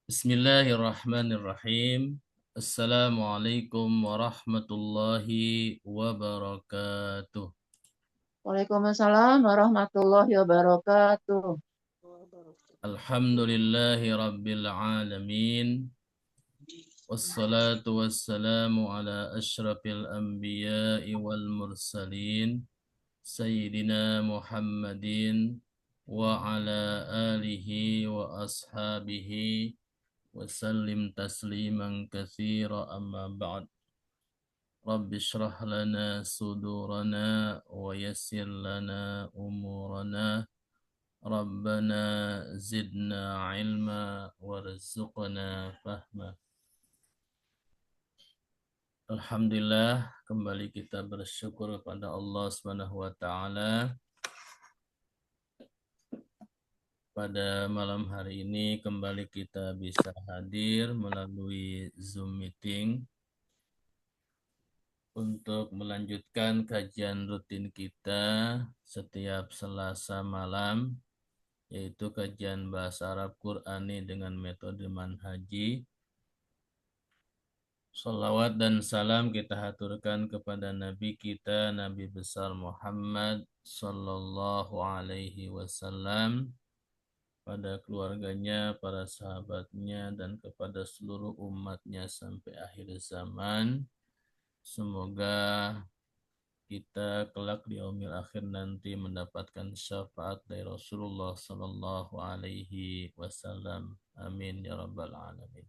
Bismillahirrahmanirrahim. Assalamualaikum warahmatullahi wabarakatuh. Waalaikumsalam warahmatullahi wabarakatuh. Alhamdulillahi rabbil alamin. Wassalatu wassalamu ala ashrafil anbiya'i wal mursalin. Sayyidina Muhammadin wa ala alihi wa ashabihi wa sallim tasliman katsira amma ba'd. رب اشرح لنا صدورنا ويسر لنا أمورنا ربنا زدنا علما وارزقنا فهما. Alhamdulillah, kembali kita bersyukur kepada Allah Subhanahu wa taala. Pada malam hari ini kembali kita bisa hadir melalui Zoom meeting untuk melanjutkan kajian rutin kita setiap Selasa malam, yaitu kajian bahasa Arab Qur'ani dengan metode manhaji. Salawat dan salam kita haturkan kepada Nabi kita, Nabi besar Muhammad sallallahu alaihi wasallam, pada keluarganya, para sahabatnya, dan kepada seluruh umatnya sampai akhir zaman. Semoga kita kelak di yaumil akhir nanti mendapatkan syafaat dari Rasulullah sallallahu alaihi wasallam. Amin ya rabbal alamin.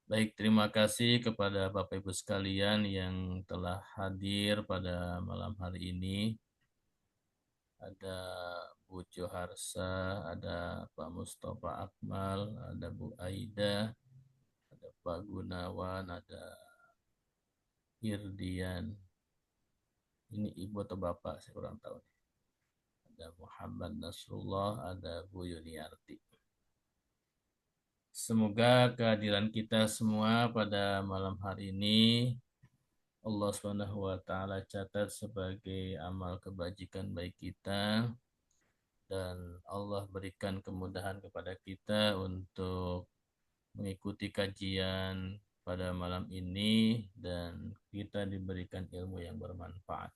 Baik, terima kasih kepada Bapak Ibu sekalian yang telah hadir pada malam hari ini. Ada Bu Joharsa, ada Pak Mustafa Akmal, ada Bu Aida, ada Pak Gunawan, ada Irdian. Ini ibu atau bapak, saya kurang tahu. Ada Muhammad Nasrullah, ada Bu Yuniarti. Semoga kehadiran kita semua pada malam hari ini Allah Subhanahu wa taala catat sebagai amal kebajikan baik kita, dan Allah berikan kemudahan kepada kita untuk mengikuti kajian pada malam ini dan kita diberikan ilmu yang bermanfaat.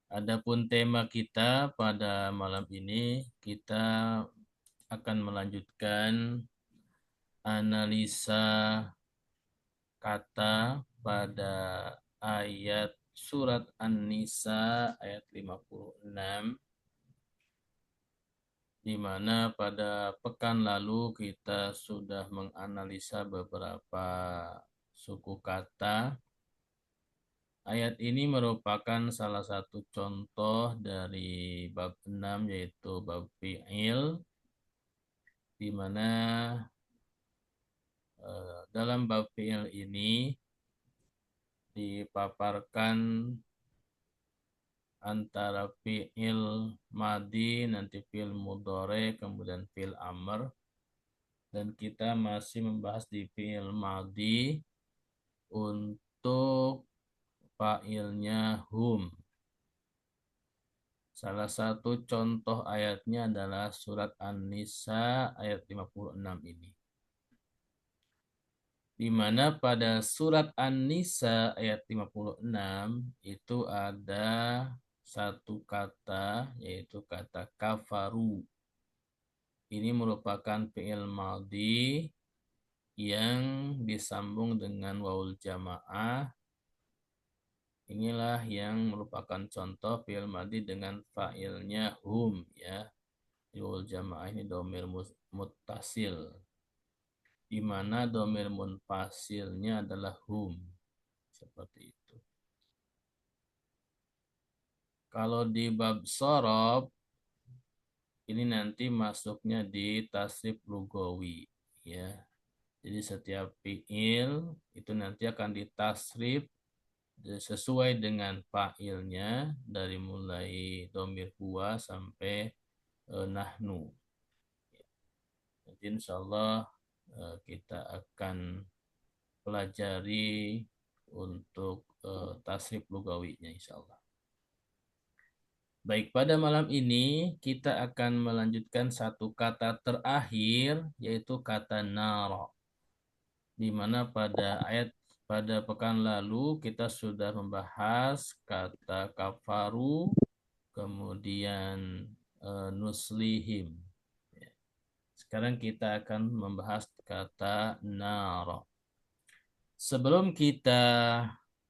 Adapun tema kita pada malam ini, kita akan melanjutkan analisa kata pada ayat surat An-Nisa ayat 56, di mana pada pekan lalu kita sudah menganalisa beberapa suku kata. Ayat ini merupakan salah satu contoh dari bab 6, yaitu bab fi'il, di mana dalam bab fi'il ini dipaparkan antara fi'il madi, nanti fi'il mudhari, kemudian fi'il amr, dan kita masih membahas di fi'il madi untuk fa'ilnya hum. Salah satu contoh ayatnya adalah surat An-Nisa ayat 56 ini. Di mana pada surat An-Nisa ayat 56 itu ada satu kata, yaitu kata kafaru. Ini merupakan fi'il madhi yang disambung dengan waul jamaah. Inilah yang merupakan contoh fi'il madhi dengan fa'ilnya hum, ya. Waul jamaah ini domir muttasil, di mana domir munfasilnya adalah hum. Seperti itu. Kalau di bab sorob, ini nanti masuknya di tasrif lugawi, ya. Jadi setiap fi'il itu nanti akan ditasrif sesuai dengan fa'ilnya, dari mulai domir huwa sampai nahnu. Nanti insya Allah kita akan pelajari untuk tasrif lugawinya insya Allah. Baik, pada malam ini kita akan melanjutkan satu kata terakhir, yaitu kata nara. Di mana pada pekan lalu kita sudah membahas kata kafaru, kemudian nuslihim. Sekarang kita akan membahas kata nara. Sebelum kita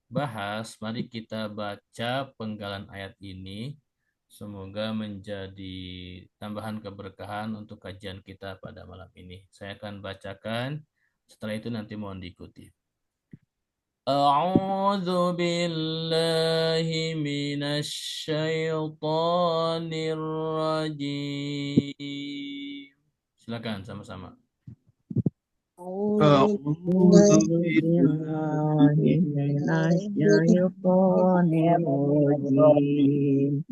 bahas, mari kita baca penggalan ayat ini. Semoga menjadi tambahan keberkahan untuk kajian kita pada malam ini. Saya akan bacakan, setelah itu nanti mohon diikuti. A'udzu billahi minasy syaithanir rajim. Silakan sama-sama. أعوذ بالله من الشيطان الرجيم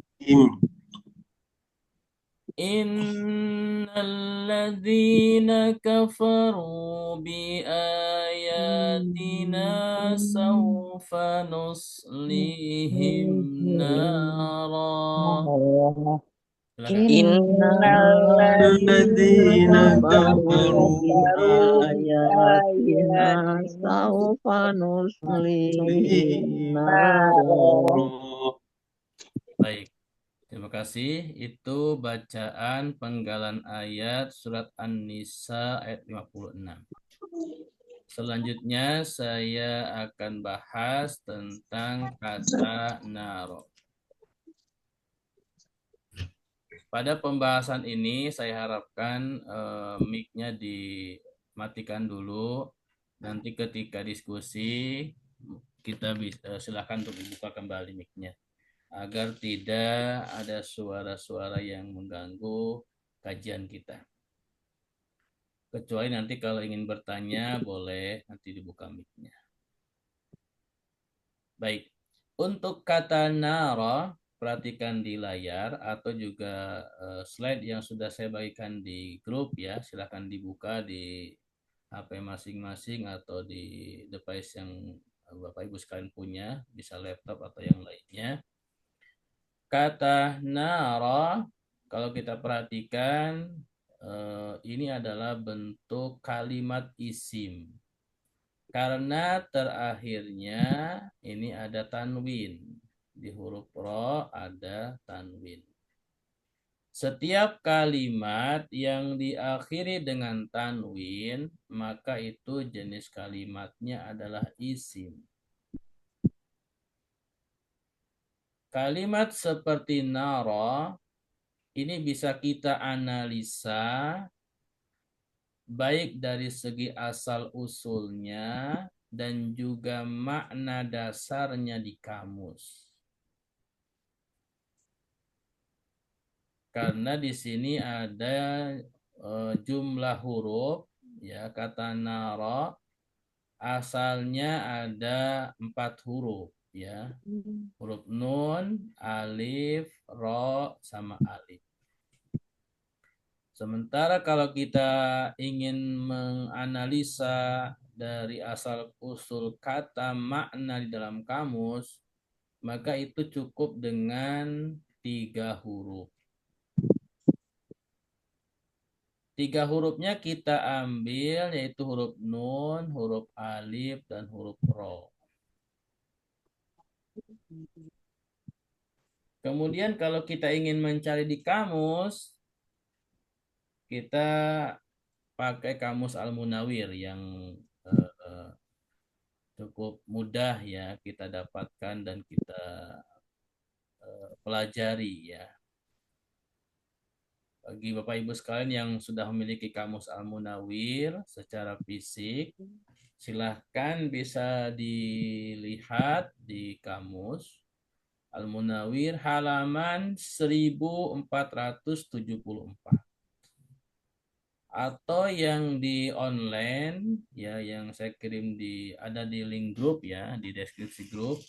Innalladzina kafaru biayatina sawfa nuslihim nara. Silakan. إن الذين الذين كفروا كفروا بآياتنا سوف نصليهم بآياتهم نارا. Baik, terima kasih. Itu bacaan penggalan ayat surat An-Nisa ayat 56. Selanjutnya saya akan bahas tentang kata naro. Pada pembahasan ini saya harapkan mic-nya dimatikan dulu. Nanti ketika diskusi kita silakan untuk dibuka kembali mic-nya agar tidak ada suara-suara yang mengganggu kajian kita. Kecuali nanti kalau ingin bertanya boleh nanti dibuka mic-nya. Baik, untuk kata nara perhatikan di layar atau juga slide yang sudah saya bagikan di grup ya, silakan dibuka di HP masing-masing atau di device yang Bapak Ibu sekalian punya, bisa laptop atau yang lainnya. Kata nara kalau kita perhatikan ini adalah bentuk kalimat isim. Karena terakhirnya ini ada tanwin. Di huruf ro ada tanwin. Setiap kalimat yang diakhiri dengan tanwin, maka itu jenis kalimatnya adalah isim. Kalimat seperti nara ini bisa kita analisa baik dari segi asal-usulnya dan juga makna dasarnya di kamus. Karena di sini ada jumlah huruf, ya kata nara asalnya ada 4 huruf, ya huruf nun, alif, ro, sama alif. Sementara kalau kita ingin menganalisa dari asal usul kata makna di dalam kamus, maka itu cukup dengan 3 huruf. 3 hurufnya kita ambil yaitu huruf nun, huruf alif, dan huruf ro. Kemudian kalau kita ingin mencari di kamus, kita pakai kamus Al-Munawir yang cukup mudah ya kita dapatkan dan kita pelajari ya. Bagi Bapak Ibu sekalian yang sudah memiliki kamus Al-Munawir secara fisik, silahkan bisa dilihat di kamus Al-Munawir halaman 1474. Atau yang di online ya yang saya kirim ada di link grup ya, di deskripsi grup.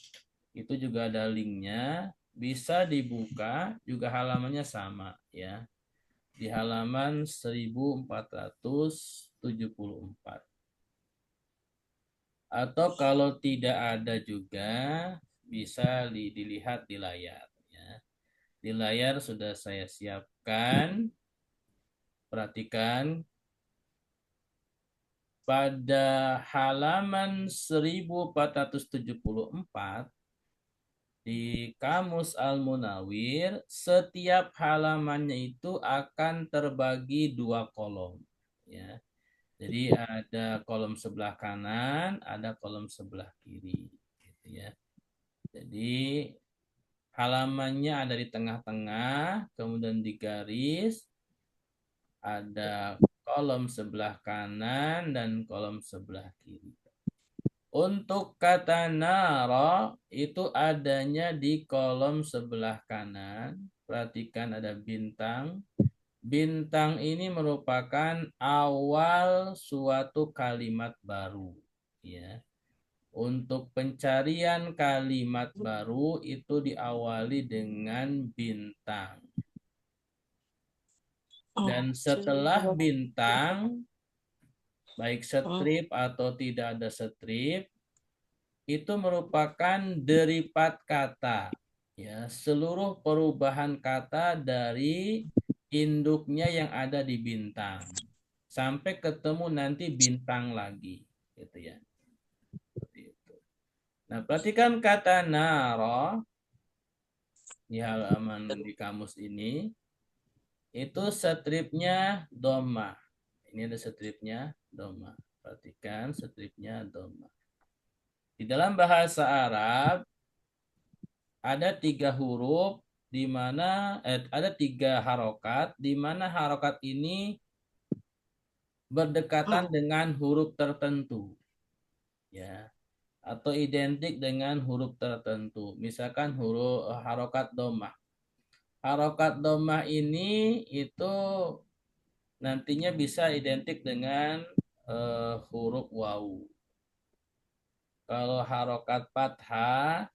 Itu juga ada linknya, bisa dibuka juga halamannya sama ya. Di halaman 1474. Atau kalau tidak ada juga bisa dilihat di layar ya. Di layar sudah saya siapkan. Perhatikan pada halaman 1474 di Kamus Al-Munawir, setiap halamannya itu akan terbagi 2 kolom. Ya. Jadi ada kolom sebelah kanan, ada kolom sebelah kiri. Gitu ya. Jadi halamannya ada di tengah-tengah, kemudian digaris, ada kolom sebelah kanan dan kolom sebelah kiri. Untuk kata naro itu adanya di kolom sebelah kanan. Perhatikan ada bintang. Bintang ini merupakan awal suatu kalimat baru. Ya. Untuk pencarian kalimat baru itu diawali dengan bintang. Dan setelah bintang, baik strip atau tidak ada strip, itu merupakan deripat kata. Ya, seluruh perubahan kata dari induknya yang ada di bintang sampai ketemu nanti bintang lagi, gitu ya. Seperti itu. Nah, perhatikan kata naro di halaman di kamus ini, itu stripnya doma. Ini ada stripnya doma. Perhatikan stripnya doma. Di dalam bahasa Arab ada 3 huruf di mana ada 3 harokat di mana harokat ini berdekatan dengan huruf tertentu, ya, atau identik dengan huruf tertentu. Misalkan huruf harokat domah. Harokat domah ini itu nantinya bisa identik dengan huruf wawu. Kalau harokat fathah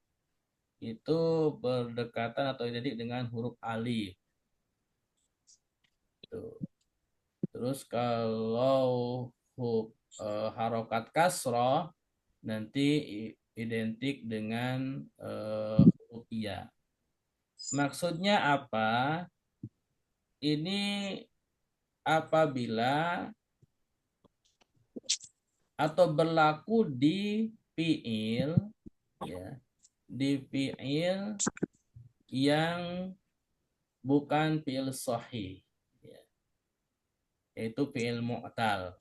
itu berdekatan atau identik dengan huruf alif. Tuh. Terus kalau harokat kasroh nanti identik dengan huruf iya. Maksudnya apa? Ini apabila atau berlaku di fiil, ya, di fiil yang bukan fiil sahih, ya, yaitu fiil mu'tal.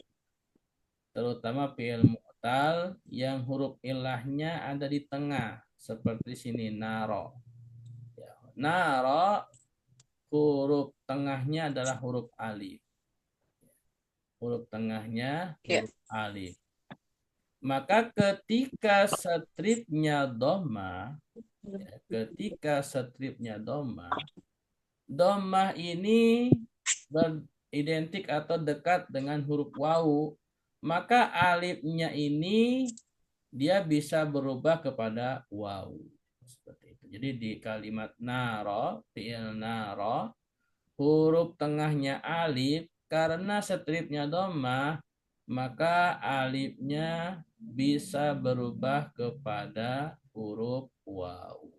Terutama fiil mu'tal yang huruf ilahnya ada di tengah, seperti sini naro. Ya, naro huruf tengahnya adalah huruf alif. Huruf tengahnya huruf alif. Maka ketika stripnya doma, ya, ketika stripnya doma, doma ini beridentik atau dekat dengan huruf wawu, maka alifnya ini dia bisa berubah kepada wawu. Seperti itu. Jadi di kalimat naro, fi'il naro, huruf tengahnya alif, karena stripnya domah, maka alifnya bisa berubah kepada huruf wawu.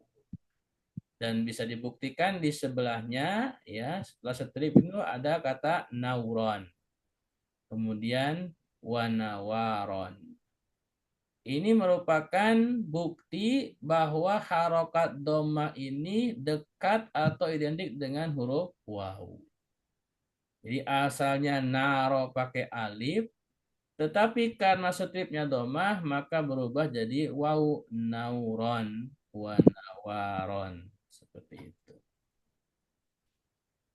Dan bisa dibuktikan di sebelahnya, ya, setelah strip itu ada kata nauron. Kemudian wanawaron. Ini merupakan bukti bahwa harokat doma ini dekat atau identik dengan huruf wawu. Jadi asalnya naro pakai alif, tetapi karena stripnya domah maka berubah jadi wawu, nauron, wanawaron. Seperti itu.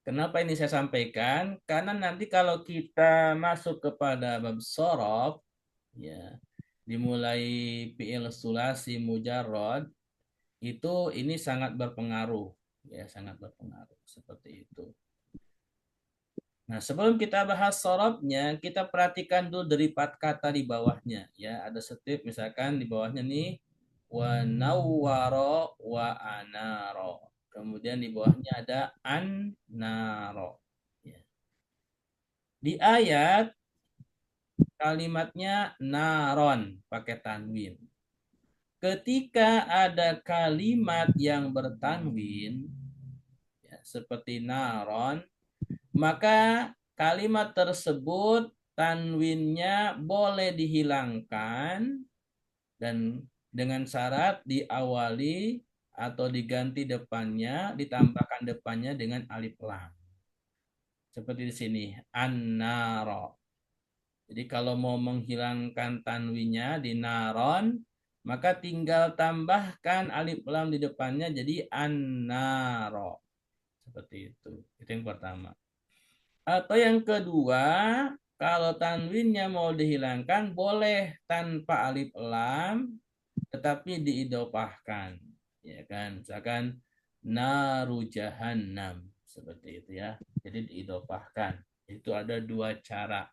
Kenapa ini saya sampaikan? Karena nanti kalau kita masuk kepada bab sorof, ya, dimulai fi'il sulasi mujarrad, itu ini sangat berpengaruh, ya, sangat berpengaruh seperti itu. Nah, sebelum kita bahas sorobnya, kita perhatikan dulu deripat kata di bawahnya. Ya, ada strip misalkan di bawahnya nih wa nawwaro wa anaro. Kemudian di bawahnya ada an-naro. Ya. Di ayat kalimatnya naron pakai tanwin. Ketika ada kalimat yang bertanwin, ya, seperti naron, maka kalimat tersebut tanwinnya boleh dihilangkan dan dengan syarat diawali atau diganti depannya, ditambahkan depannya dengan alif lam. Seperti di sini, an-naro. Jadi kalau mau menghilangkan tanwinnya di naron, maka tinggal tambahkan alif lam di depannya jadi an-naro. Seperti itu. Itu yang pertama. Atau yang kedua, kalau tanwinnya mau dihilangkan boleh tanpa alif lam tetapi diidopahkan, ya kan? Misalkan naru jahannam seperti itu ya. Jadi diidopahkan. Itu ada dua cara.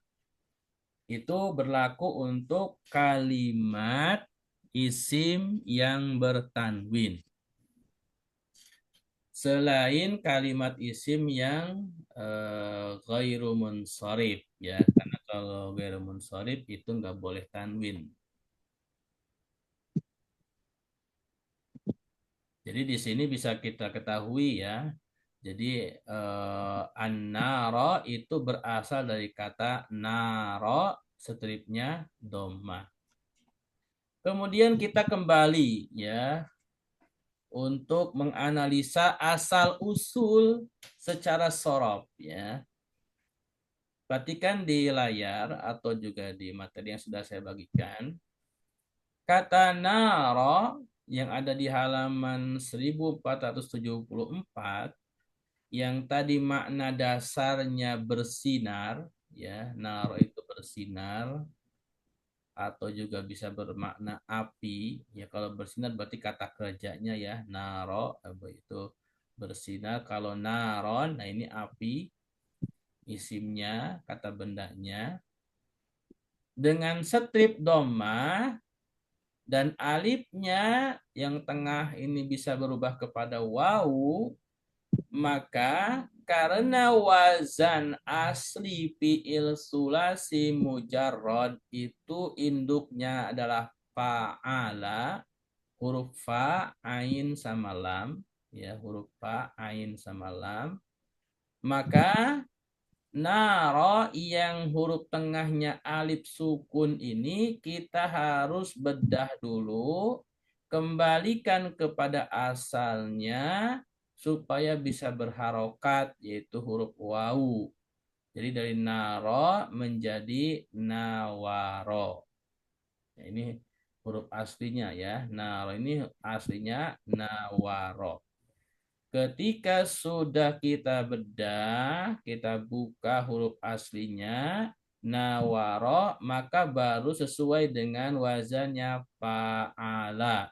Itu berlaku untuk kalimat isim yang bertanwin. Selain kalimat isim yang ghairu munsharif ya, karena kalau ghairu munsharif itu nggak boleh tanwin. Jadi di sini bisa kita ketahui ya. Jadi an-naro itu berasal dari kata naro, stripnya doma. Kemudian kita kembali ya untuk menganalisa asal usul secara sorof ya. Perhatikan di layar atau juga di materi yang sudah saya bagikan. Kata naro yang ada di halaman 1474 yang tadi makna dasarnya bersinar ya, naro itu bersinar atau juga bisa bermakna api ya. Kalau bersinar berarti kata kerjanya ya naro itu bersinar. Kalau naron, nah ini api isimnya, kata bendanya dengan strip doma dan alifnya yang tengah ini bisa berubah kepada wawu, maka karena wazan asli fi'il sulasi mujarrad itu induknya adalah fa'ala, huruf fa, ain sama lam, ya huruf fa, ain sama lam, maka naro yang huruf tengahnya alif sukun ini kita harus bedah dulu, kembalikan kepada asalnya supaya bisa berharokat yaitu huruf wawu. Jadi dari naro menjadi nawaro. Nah, ini huruf aslinya ya. Naro ini aslinya nawaro. Ketika sudah kita bedah, kita buka huruf aslinya, nawaro, maka baru sesuai dengan wazannya fa'ala.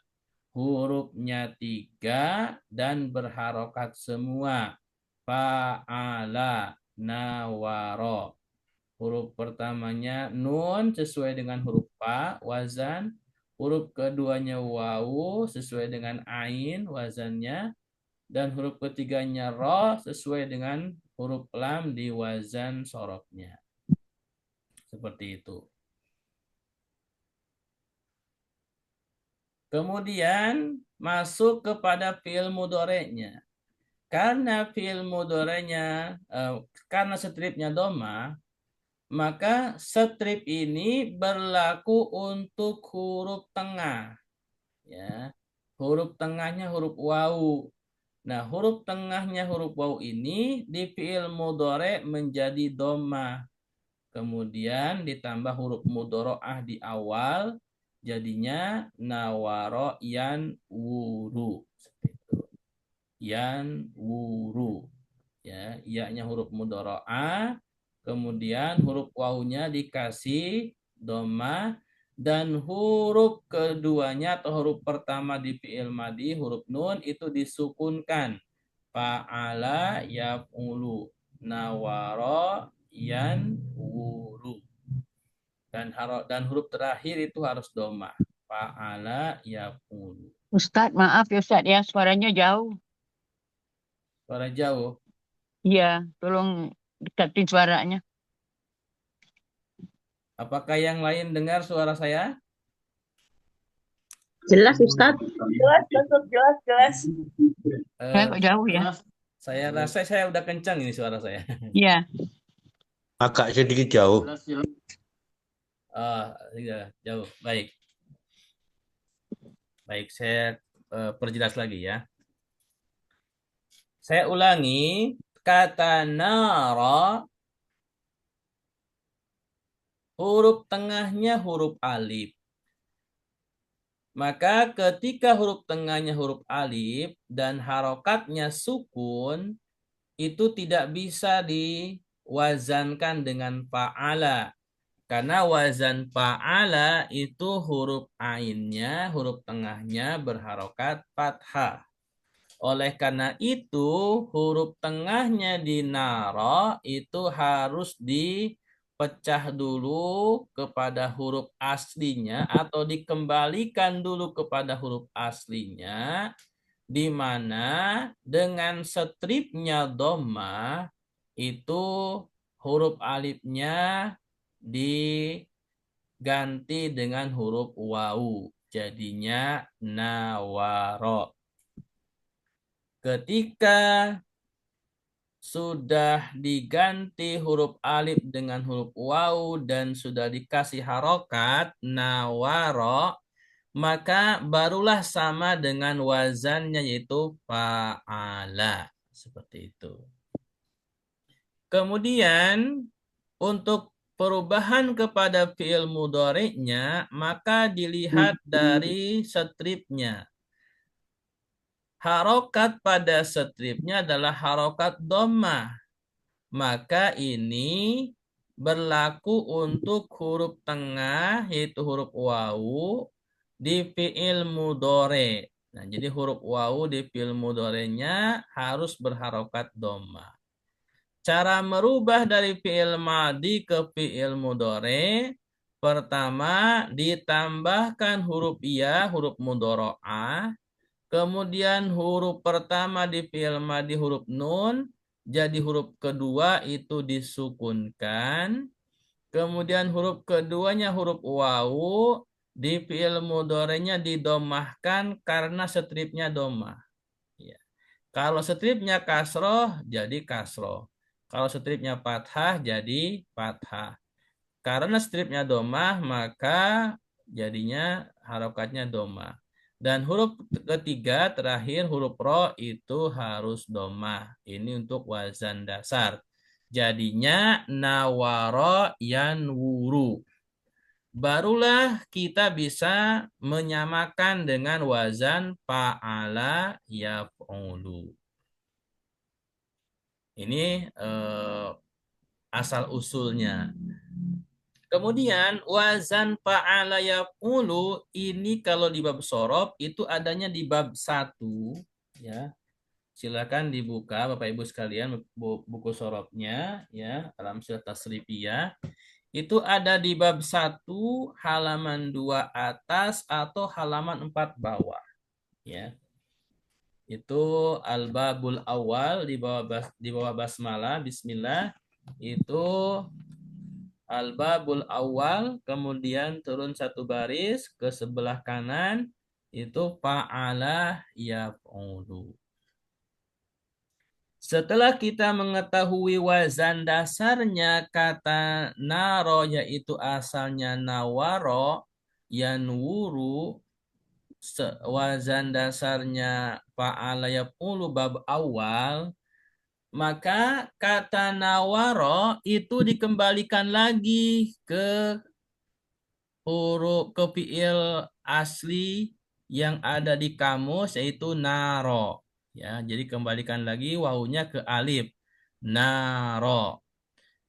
Hurufnya 3 dan berharokat semua. Fa'ala, nawaro. Huruf pertamanya nun sesuai dengan huruf fa, wazan. Huruf keduanya wawu sesuai dengan ain, wazannya. Dan huruf ketiganya ro sesuai dengan huruf lam di wazan sorofnya. Seperti itu. Kemudian masuk kepada fi'il mudhari'nya. Karena fi'il mudhari'nya karena stripnya doma, maka strip ini berlaku untuk huruf tengah. Ya. Huruf tengahnya huruf wawu. Nah, huruf tengahnya huruf waw ini di fi'il mudhari' menjadi dhamma. Kemudian ditambah huruf mudhari'ah di awal, jadinya nawaro yan wuru. Yan wuru. Ya, iya-nya huruf mudhari'ah, kemudian huruf wawunya dikasih dhamma, dan huruf keduanya atau huruf pertama di fi'il madhi, huruf nun itu disukunkan. Fa'ala yaf'ulu, nawaro yanwuru. Dan huruf terakhir itu harus dhamma. Fa'ala yaf'ulu. Ustadz, maaf ya Ustadz ya, suaranya jauh. Suara jauh. Iya, tolong dekatin suaranya. Apakah yang lain dengar suara saya? Jelas Ustadz. Jelas, jelas, jelas. Kok jauh ya? Saya rasa saya udah kencang ini suara saya. Iya. Agak sedikit jauh. Ah, iya, jauh. Baik. Baik, saya perjelas lagi ya. Saya ulangi, kata nara, huruf tengahnya huruf alif. Maka ketika huruf tengahnya huruf alif dan harokatnya sukun, itu tidak bisa diwazankan dengan fa'ala. Karena wazan fa'ala itu huruf ainnya, huruf tengahnya berharokat fathah. Oleh karena itu, huruf tengahnya di naro itu harus dipecah dulu kepada huruf aslinya atau dikembalikan dulu kepada huruf aslinya, di mana dengan stripnya dhamma itu huruf alifnya diganti dengan huruf wawu. Jadinya nawaro. Ketika sudah diganti huruf alif dengan huruf wawu dan sudah dikasih harokat nawaro, maka barulah sama dengan wazannya yaitu fa'ala. Seperti itu. Kemudian untuk perubahan kepada fi'il mudhari'nya maka dilihat dari stripnya. Harokat pada stripnya adalah harokat dhammah. Maka ini berlaku untuk huruf tengah yaitu huruf wawu di fi'il mudhari'. Nah, jadi huruf wawu di fi'il mudhari'nya harus berharokat dhammah. Cara merubah dari fi'il madhi ke fi'il mudhari', pertama ditambahkan huruf ya, huruf mudhari'ah. Kemudian huruf pertama di fi'il madhi huruf nun, jadi huruf kedua itu disukunkan. Kemudian huruf keduanya huruf wawu, di fi'il mudhari'nya didomahkan karena stripnya domah. Ya. Kalau stripnya kasroh, jadi kasroh. Kalau stripnya fathah, jadi fathah. Karena stripnya domah, maka jadinya harokatnya domah. Dan huruf ketiga terakhir huruf ro itu harus domah. Ini untuk wazan dasar. Jadinya nawaro yanwuru. Barulah kita bisa menyamakan dengan wazan fa'ala yaf'ulu. Ini asal usulnya. Kemudian wazan fa'ala yaf'ulu ini kalau di bab sorof itu adanya di bab 1 ya. Silakan dibuka Bapak Ibu sekalian buku sorofnya ya, Al-Amshilah Tasrifiyah. Itu ada di bab 1 halaman 2 atas atau halaman 4 bawah ya. Itu al-babul awal di bawah basmalah bismillah itu al-babul awal, kemudian turun satu baris ke sebelah kanan, itu fa'ala yaf'ulu. Setelah kita mengetahui wazan dasarnya kata naro, yaitu asalnya nawaro, yanwuru, wazan dasarnya fa'ala yaf'ulu bab awal, maka kata nawaro itu dikembalikan lagi ke huruf ke fiil asli yang ada di kamus yaitu naro. Ya, jadi kembalikan lagi wawunya ke alif. Naro.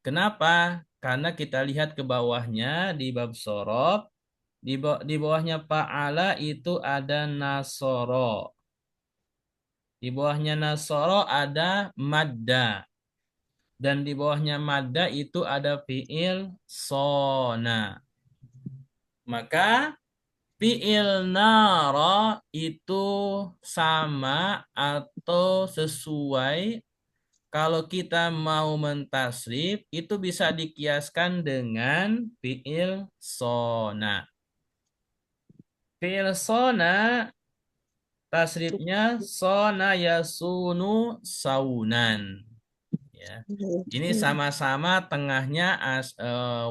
Kenapa? Karena kita lihat ke bawahnya di bab sorof, di bawahnya fa'ala itu ada nasoro. Di bawahnya nasoro ada madda. Dan di bawahnya madda itu ada fi'il sona. Maka fi'il nara itu sama atau sesuai kalau kita mau mentasrif itu bisa dikiaskan dengan fi'il sona. Fi'il sona tasrifnya sona yasunu saunan. Ya. Ini sama-sama tengahnya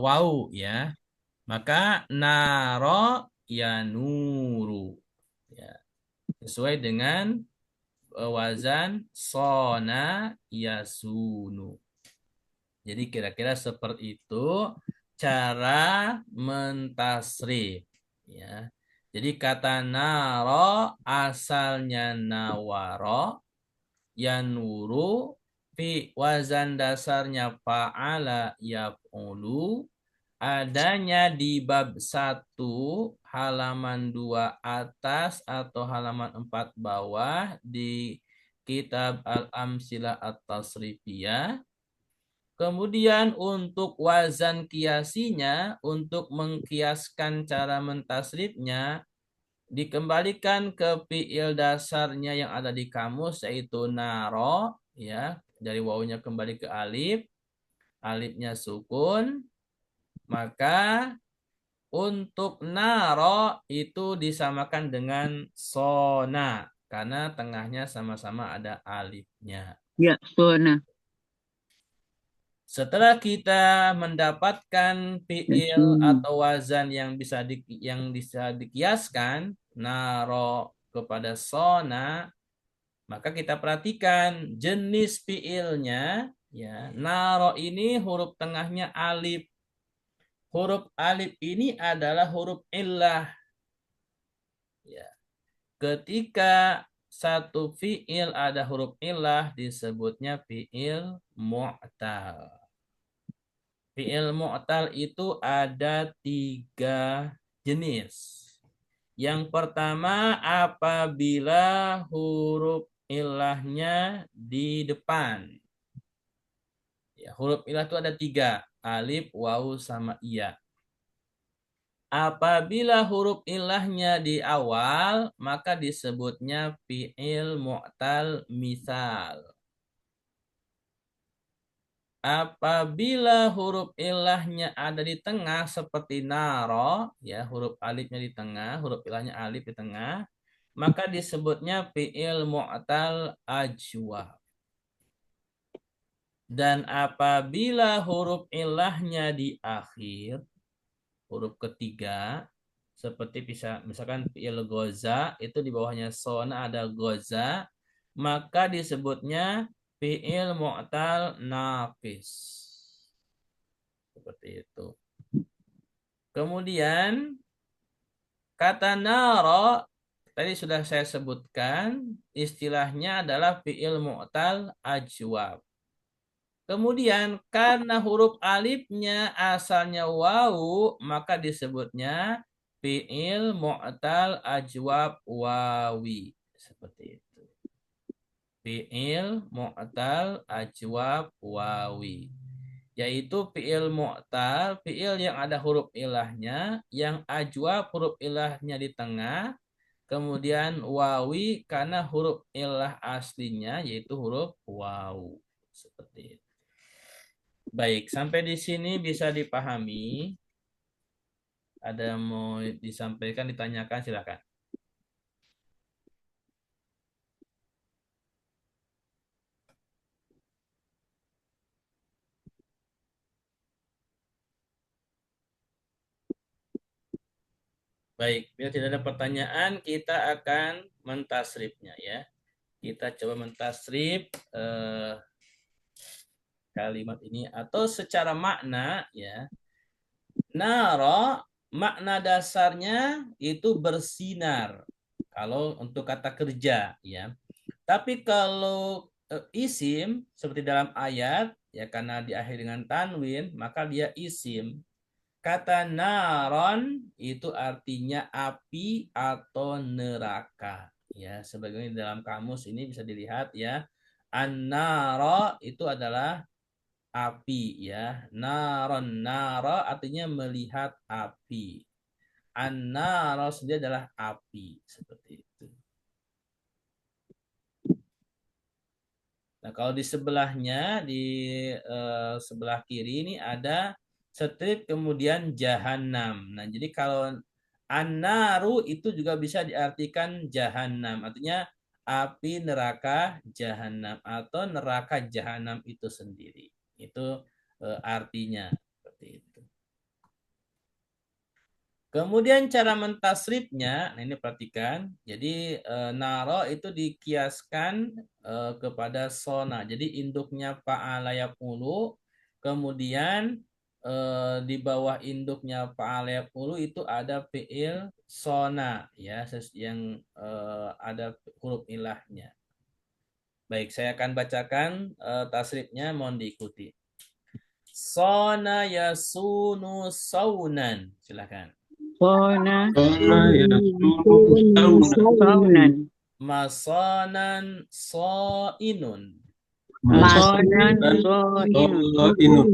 wau ya. Maka naro ya nuru. Ya. Sesuai dengan wazan sona yasunu. Jadi kira-kira seperti itu cara mentasrif ya. Jadi kata naro asalnya nawaro, yanuru, fi wazan dasarnya fa'ala yaf'ulu, adanya di bab 1 halaman 2 atas atau halaman 4 bawah di kitab Al-Amsilah At-Tasrifiyah. Kemudian untuk wazan kiasinya, untuk mengkiaskan cara mentasrifnya, dikembalikan ke fiil dasarnya yang ada di kamus, yaitu naro, ya, dari wawunya kembali ke alif, alifnya sukun, maka untuk naro itu disamakan dengan sona, karena tengahnya sama-sama ada alifnya. Ya, sona. Setelah kita mendapatkan fiil atau wazan yang bisa dikiaskan naro kepada sona, maka kita perhatikan jenis fiilnya ya. Naro ini huruf tengahnya alif. Huruf alif ini adalah huruf illah. Ya. Ketika satu fiil ada huruf illah disebutnya fiil mu'tal. Fi'il mu'tal itu ada 3 jenis. Yang pertama apabila huruf ilahnya di depan. Ya, huruf ilah itu ada 3. Alif, wawu, sama iya. Apabila huruf ilahnya di awal, maka disebutnya fi'il mu'tal misal. Apabila huruf ilahnya ada di tengah seperti naro, ya huruf alifnya di tengah, huruf ilahnya alif di tengah, maka disebutnya fi'il mu'tal ajwa. Dan apabila huruf ilahnya di akhir, huruf ketiga, seperti misalkan fi'il goza, itu di bawahnya sona ada goza, maka disebutnya fi'il mu'tal naqis. Seperti itu. Kemudian kata naro tadi sudah saya sebutkan, istilahnya adalah fi'il mu'tal ajwab. Kemudian karena huruf alifnya asalnya wawu, maka disebutnya fi'il mu'tal ajwab wawi. Seperti itu. Fi'il mu'tal ajwab wawi. Yaitu fi'il mu'tal, fi'il yang ada huruf ilahnya, yang ajwab huruf ilahnya di tengah, kemudian wawi karena huruf ilah aslinya yaitu huruf wawu. Seperti itu. Baik, sampai di sini bisa dipahami. Ada mau disampaikan, ditanyakan, silakan. Baik, bila tidak ada pertanyaan, kita akan mentasrifnya ya. Kita coba mentasrif kalimat ini atau secara makna ya. Naro makna dasarnya itu bersinar. Kalau untuk kata kerja ya. Tapi kalau isim seperti dalam ayat ya karena diakhiri dengan tanwin maka dia isim. Kata naron itu artinya api atau neraka. Ya, sebagaimana dalam kamus ini bisa dilihat ya. An-naro itu adalah api ya. Naron naro artinya melihat api. An-naro sendiri adalah api seperti itu. Nah, kalau di sebelahnya di sebelah kiri ini ada strip kemudian jahanam. Nah, jadi kalau An-naru itu juga bisa diartikan jahanam. Artinya api neraka jahanam atau neraka jahanam itu sendiri. Itu artinya seperti itu. Kemudian cara mentasrifnya, nah ini perhatikan. Jadi naro itu dikiaskan kepada sona. Jadi induknya fa'ala yaf'ulu, kemudian di bawah induknya fa'ala yaf'ulu itu ada fi'il sona ya yang ada huruf ilahnya. Baik, saya akan bacakan tasrifnya, mohon diikuti. Sona yasunu saunan. Silakan. Sona Sona yasunu saunan. Masonan soinun. Masonan soinun. saunan.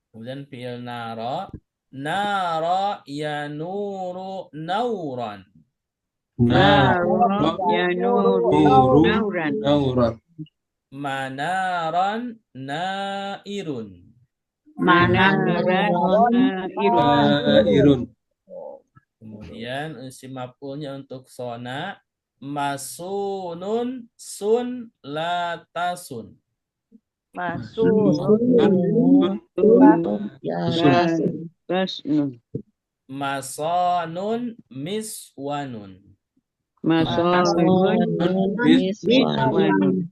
Kemudian fi'il naro. Naro yanuru nauran. Naro yanuru nauran. Nauran. Manaran nairun. Manaran nairun. Irun. Kemudian isim maf'ulnya untuk sona. Masunun sun latasun. Basnun. Masonun miswanun. Masonun miswanun.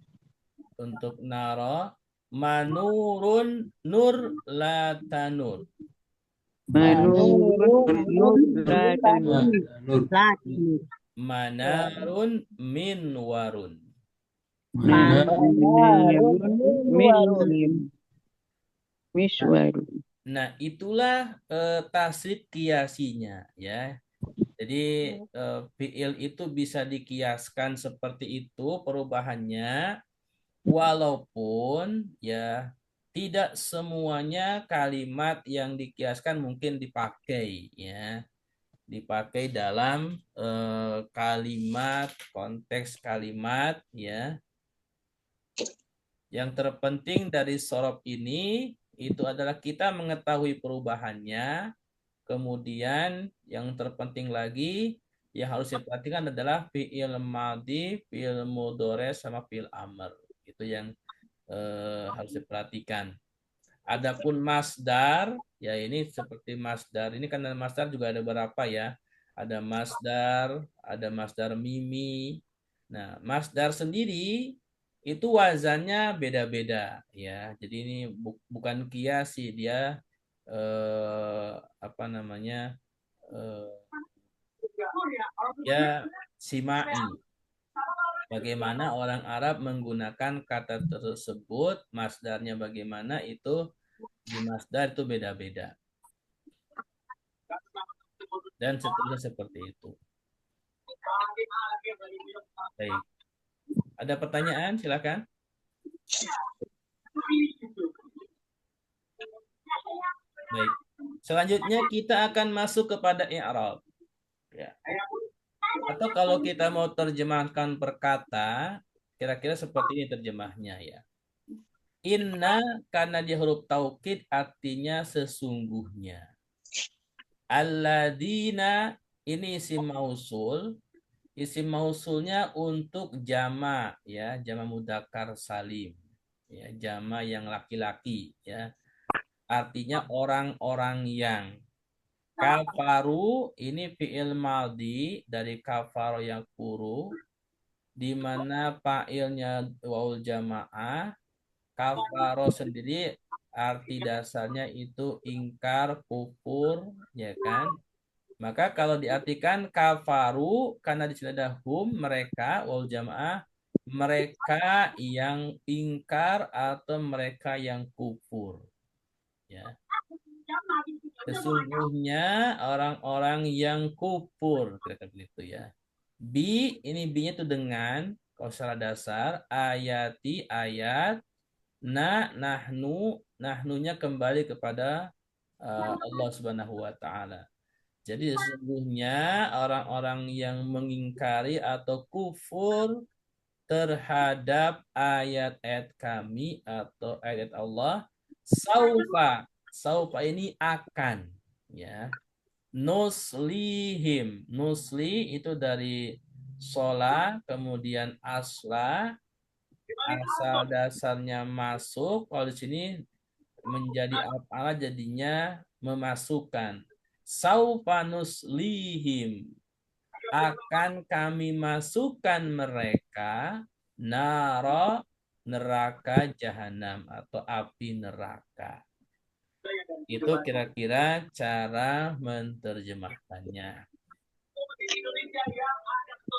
Untuk naro. Manurun nur latanur. Manurun nurlatanur. Manarun minwarun. Manarun miswarun. Nah, itulah tasrif kiasinya ya. Jadi fiil itu bisa dikiaskan seperti itu perubahannya, walaupun ya tidak semuanya kalimat yang dikiaskan mungkin dipakai ya. Dipakai dalam kalimat, konteks kalimat ya. Yang terpenting dari sorob ini itu adalah kita mengetahui perubahannya. Kemudian yang terpenting lagi yang harus diperhatikan adalah fi'il madhi, fi'il mudhari sama fi'il amr. Itu yang harus diperhatikan. Adapun masdar, ya ini seperti masdar. Ini kan masdar juga ada berapa ya? Ada masdar mimi. Nah, masdar sendiri itu wazannya beda-beda ya. Jadi ini bukan kiasi, dia apa namanya? Ya simai. Bagaimana orang Arab menggunakan kata tersebut, masdarnya bagaimana itu di masdar itu beda-beda. Dan seterusnya seperti itu. Baik. Ada pertanyaan? Silakan. Baik. Selanjutnya kita akan masuk kepada i'rab. Ya. Atau kalau kita mau terjemahkan per kata, kira-kira seperti ini terjemahnya ya. Inna karena dia huruf taukid artinya sesungguhnya. Alladzina ini isim mausul. Isim mausulnya untuk jama ya, jama mudzakkar salim. Ya, jama yang laki-laki ya. Artinya orang-orang yang. Kafaru ini fi'il madhi dari kafaru yang kuru, di mana fa'ilnya waul jamaah. Kafaro sendiri arti dasarnya itu ingkar, kufur, ya kan? Maka kalau diartikan kafaru, karena di sini ada hum, mereka, wal jamaah, mereka yang ingkar atau mereka yang kufur. Ya. Sesungguhnya orang-orang yang kufur, kira-kira begitu ya. Bi, ini bi-nya itu dengan, kalau secara dasar, ayati, ayat, nahnunya kembali kepada Allah Subhanahu wa taala. Jadi sesungguhnya orang-orang yang mengingkari atau kufur terhadap ayat-ayat kami atau ayat Allah, saufa ini akan ya. Nuslihim. Nusli itu dari shola, kemudian asla, asal dasarnya masuk. Kalau di sini menjadi apa jadinya memasukkan. Saufa nuslihim. Akan kami masukkan mereka naro neraka jahanam atau api neraka. Itu kira-kira cara menerjemahkannya.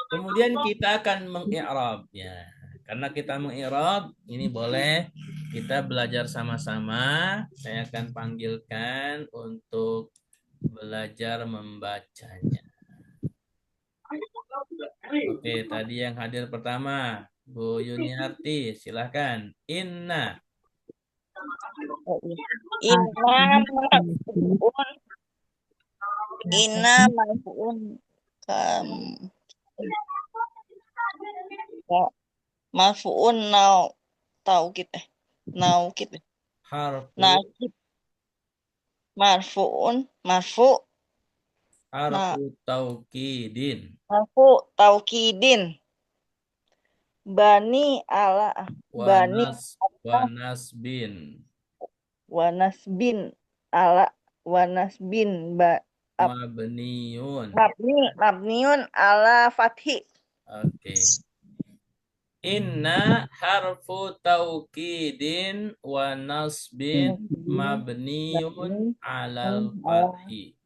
Kemudian kita akan mengi'rabnya. Karena kita mengi'rab, ini boleh kita belajar sama-sama. Saya akan panggilkan untuk belajar membacanya. Oke, tadi yang hadir pertama, Bu Yuniarti, silahkan. Inna. Inna marfuun Inna marfuun kam marfuun taukid naukid Harfu, nakib marfuun marfu na harfu taukidin. marfu taukidin bani ala bani Wanas bin. wanasbin ala wanasbin Mabniun. mabniun ala fathi. Oke. Inna harfu taukidin wa nasbin mabniun alal fathi.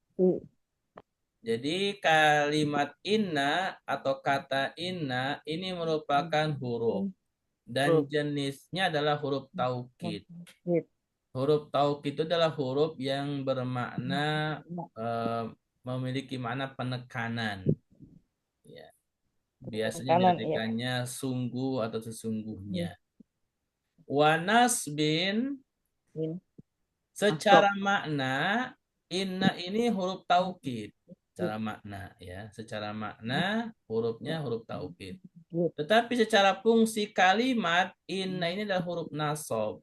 Jadi kalimat inna atau kata inna ini merupakan huruf dan jenisnya adalah huruf taukid. Huruf taukid itu adalah huruf yang bermakna memiliki makna penekanan. Ya. Biasanya diartikannya sungguh atau sesungguhnya. Wanas bin secara makna inna ini huruf taukid. Secara makna ya, secara makna hurufnya huruf taukid. Tetapi secara fungsi kalimat inna ini adalah huruf nasab.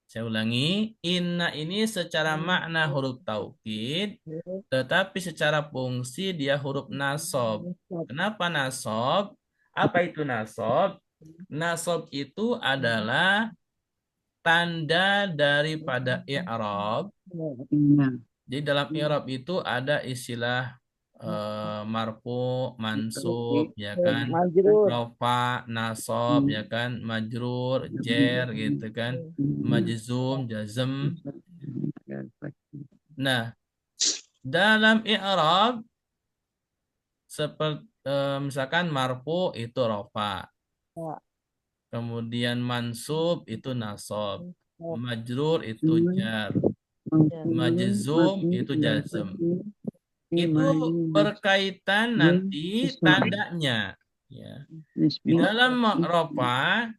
Saya ulangi, inna ini secara makna huruf taukid, tetapi secara fungsi dia huruf nasab. Kenapa nasab? Apa itu nasab? Nasab itu adalah tanda daripada i'rab. Jadi dalam i'rab itu ada istilah marfu, mansub, ya kan, rofa, nasab, ya kan, majrur, jer, gitu kan, majzum, jazm. Nah, dalam i'rab seperti misalkan marfu itu rofa, kemudian mansub itu nasab, majrur itu jar, majzum itu jazm. Itu berkaitan nanti tandanya ya. Di dalam rofa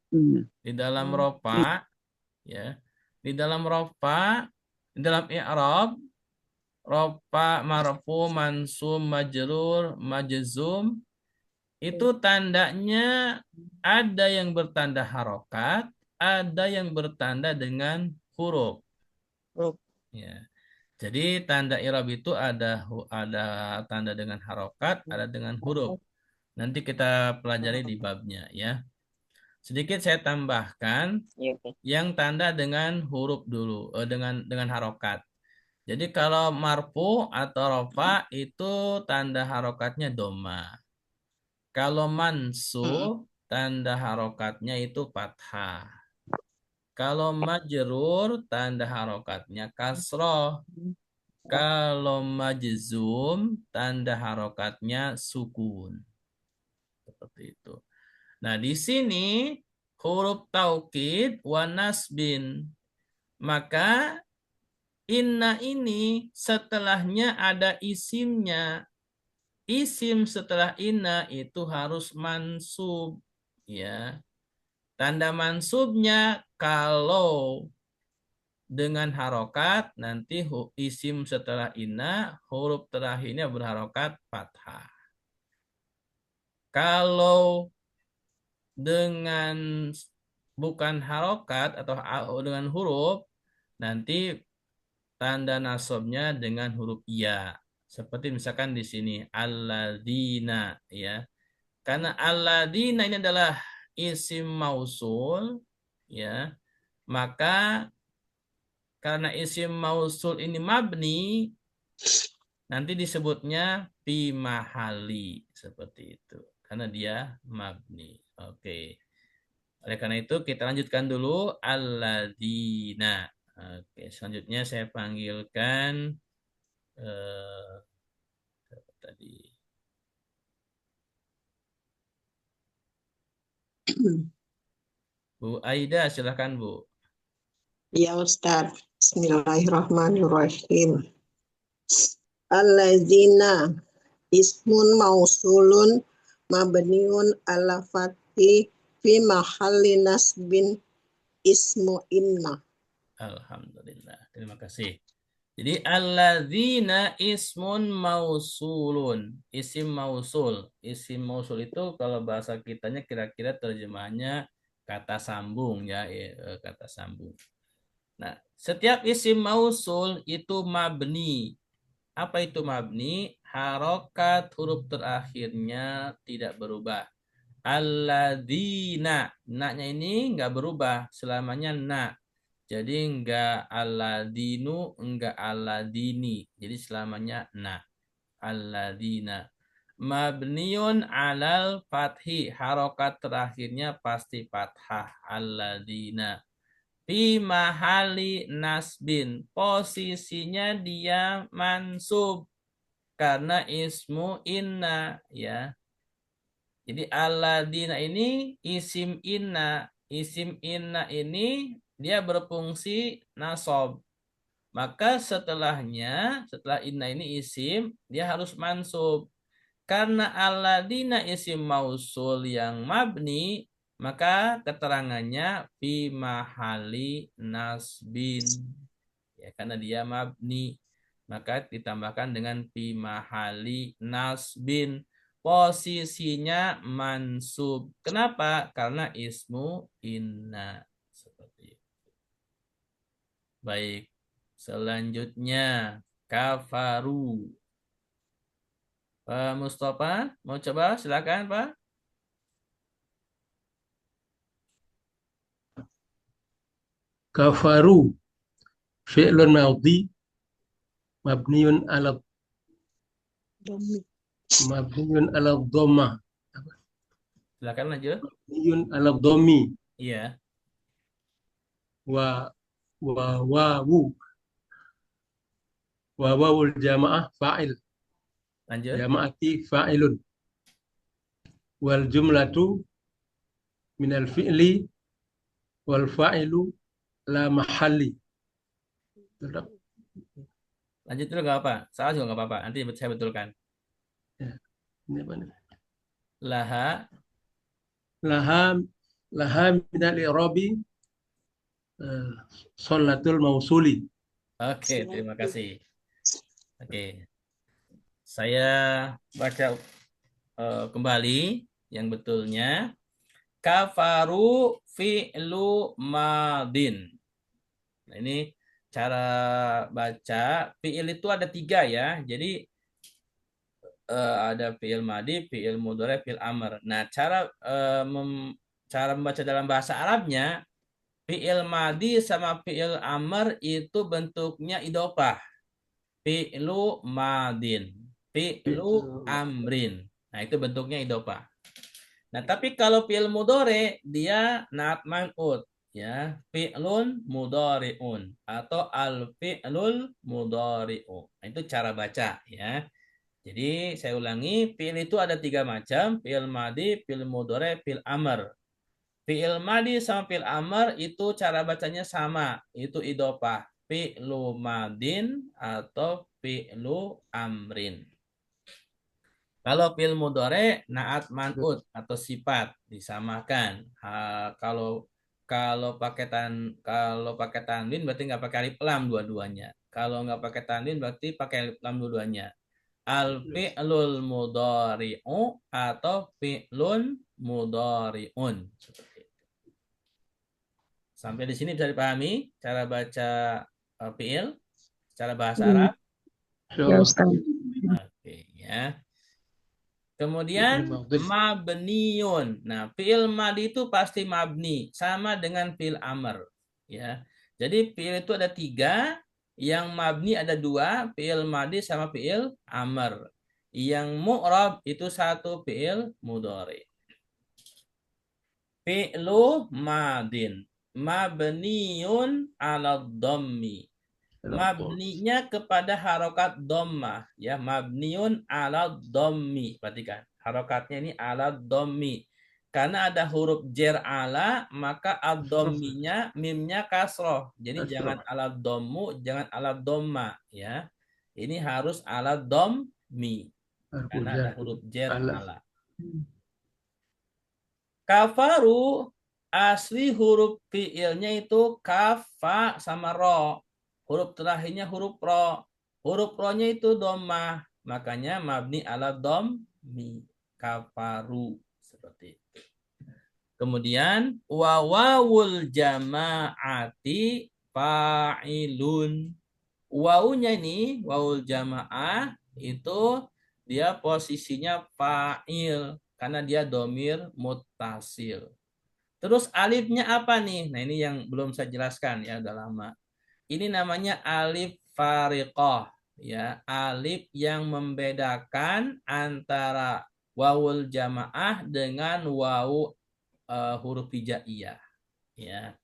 ya, di dalam rofa, di dalam i'rab rofa, marfu, mansub, majrur, majzum itu tandanya ada yang bertanda harokat, ada yang bertanda dengan huruf. Ya. Jadi tanda i'rab itu ada tanda dengan harokat, ada dengan huruf. Nanti kita pelajari di babnya ya. Sedikit saya tambahkan yang tanda dengan huruf dulu, dengan harokat. Jadi kalau marfu atau rofa itu tanda harokatnya doma. Kalau mansub tanda harokatnya itu fathah. Kalau majrur tanda harokatnya kasroh. Kalau majzum tanda harokatnya sukun. Seperti itu. Nah, di sini huruf taukid wa nasbin. Maka inna ini setelahnya ada isimnya. Isim setelah inna itu harus mansub, ya. Tanda mansubnya kalau dengan harokat nanti isim setelah inna huruf terakhirnya berharokat fathah. Kalau dengan bukan harokat atau dengan huruf nanti tanda nasabnya dengan huruf ya. Seperti misalkan di sini alladzina ya. Karena alladzina ini adalah isim mausul ya, maka karena isim mausul ini mabni, nanti disebutnya fi mahali seperti itu. Karena dia mabni. Oke. Oleh karena itu kita lanjutkan dulu alladzina. Oke, selanjutnya saya panggilkan siapa tadi? Bu Aida, silakan Bu. Ya Ustaz, Bismillahirrahmanirrahim. Allazina ismun mausulun mabniun ala fathi fi mahalli nasbin ismu inna. Alhamdulillah. Terima kasih. Jadi alladzina ismun mausulun. Isim mausul. Isim mausul itu kalau bahasa kitanya kira-kira terjemahannya kata sambung ya, kata sambung. Nah, setiap isim mausul itu mabni. Apa itu mabni? Harokat huruf terakhirnya tidak berubah. Alladzina. Na-nya ini nggak berubah. Selamanya na. Jadi enggak aladinu, enggak aladini. Jadi selamanya na. Aladina. Mabniun alal fathi. Harokat terakhirnya pasti fathah. Aladina. Fi mahali nasbin. Posisinya dia mansub. Karena ismu inna. Ya. Jadi aladina ini isim inna. Isim inna ini dia berfungsi nasab. Maka setelahnya, setelah inna ini isim, dia harus mansub. Karena aladina isim mausul yang mabni, maka keterangannya fi mahali nasbin. Ya, karena dia mabni, maka ditambahkan dengan fi mahali nasbin. Posisinya mansub. Kenapa? Karena ismu inna. Seperti itu. Baik. Selanjutnya kafaru. Pak Mustafa, mau coba? Silakan, Pak. Kafaru fi'lun madhi mabniun ala dhamma. Silakan lanjut. Mabniun ala dhammi Iya, wa wawul jamaah fa'il. lanjut. Jama'ati fa'ilun. Wal jumlatu minal fi'li wal fa'ilu la mahalli. Tetap. Lanjut dulu nggak apa? Salah juga nggak apa-apa. Nanti saya betulkan. Ya. Ini apa nih? Laha. Laha minal i'rabi sholatul mausuli. Oke, terima kasih. Oke. Saya baca kembali yang betulnya. Kafaru fi'lu madin. Nah, ini cara baca. Fi'il itu ada 3 ya. Jadi ada fi'il madi, fi'il mudhari, fi'il amr. Nah, cara membaca dalam bahasa Arabnya, fi'il madi sama fi'il amr itu bentuknya idhofah. Fi'lu madin, fi'lu amrin. Nah, itu bentuknya idhofah. Nah, tapi kalau fi'il mudhari dia naat man'ut ya, fi'lun mudhari'un atau al fi'lul mudhari'u. Nah, itu cara baca ya. Jadi saya ulangi, fi'il itu ada 3 macam, fi'il madi, fi'il mudhari, fi'il amr. Fi'il madi sama fi'il amr itu cara bacanya sama, itu idhofah, fi'lu madin atau fi'lu amrin. Kalau fi'il mudhari naat man'ut atau sifat disamakan. Kalau pakai tanwin berarti nggak pakai alif lam dua-duanya. Kalau nggak pakai tanwin berarti pakai alif lam dua-duanya. Al fi'lul mudhari'u atau fi'lun mudhari'un. Sampai di sini bisa dipahami cara baca fi'il? secara bahasa Arab? Ya Ustaz. Oke, ya. Kemudian mabniun. Nah, fi'il madi itu pasti mabni, sama dengan fi'il amr. Ya, jadi fi'il itu ada 3, yang mabni ada 2, fi'il madi sama fi'il amr. Yang mu'rab itu 1 fi'il mudhari. Fi'lu madin, mabniun ala dhammi. Mabninya kepada harokat dhammah, ya, mabniun ala dhammi. Perhatikan, harokatnya ini ala dhammi. Karena ada huruf jer ala, maka ad-dhamminya mimnya kasroh. Jadi jangan ala dhammu, jangan ala dhamma, ya. Ini harus ala dhammi. Karena ada huruf jer ala. Kafaru asli huruf fiilnya itu kafa sama ro. Huruf terakhirnya huruf ro. Huruf ro-nya itu dhammah. Makanya mabni ala dhammi. Kafaru. Seperti itu. Kemudian wawul jama'ati fa'ilun. Wawunya ini, wawul jama'ah itu dia posisinya fa'il. Karena dia domir muttasil. Terus alifnya apa nih? Nah, ini yang belum saya jelaskan, ya, udah lama. Ini namanya alif fariqah, ya, alif yang membedakan antara wawul jamaah dengan wawu huruf hijaiyah, ya.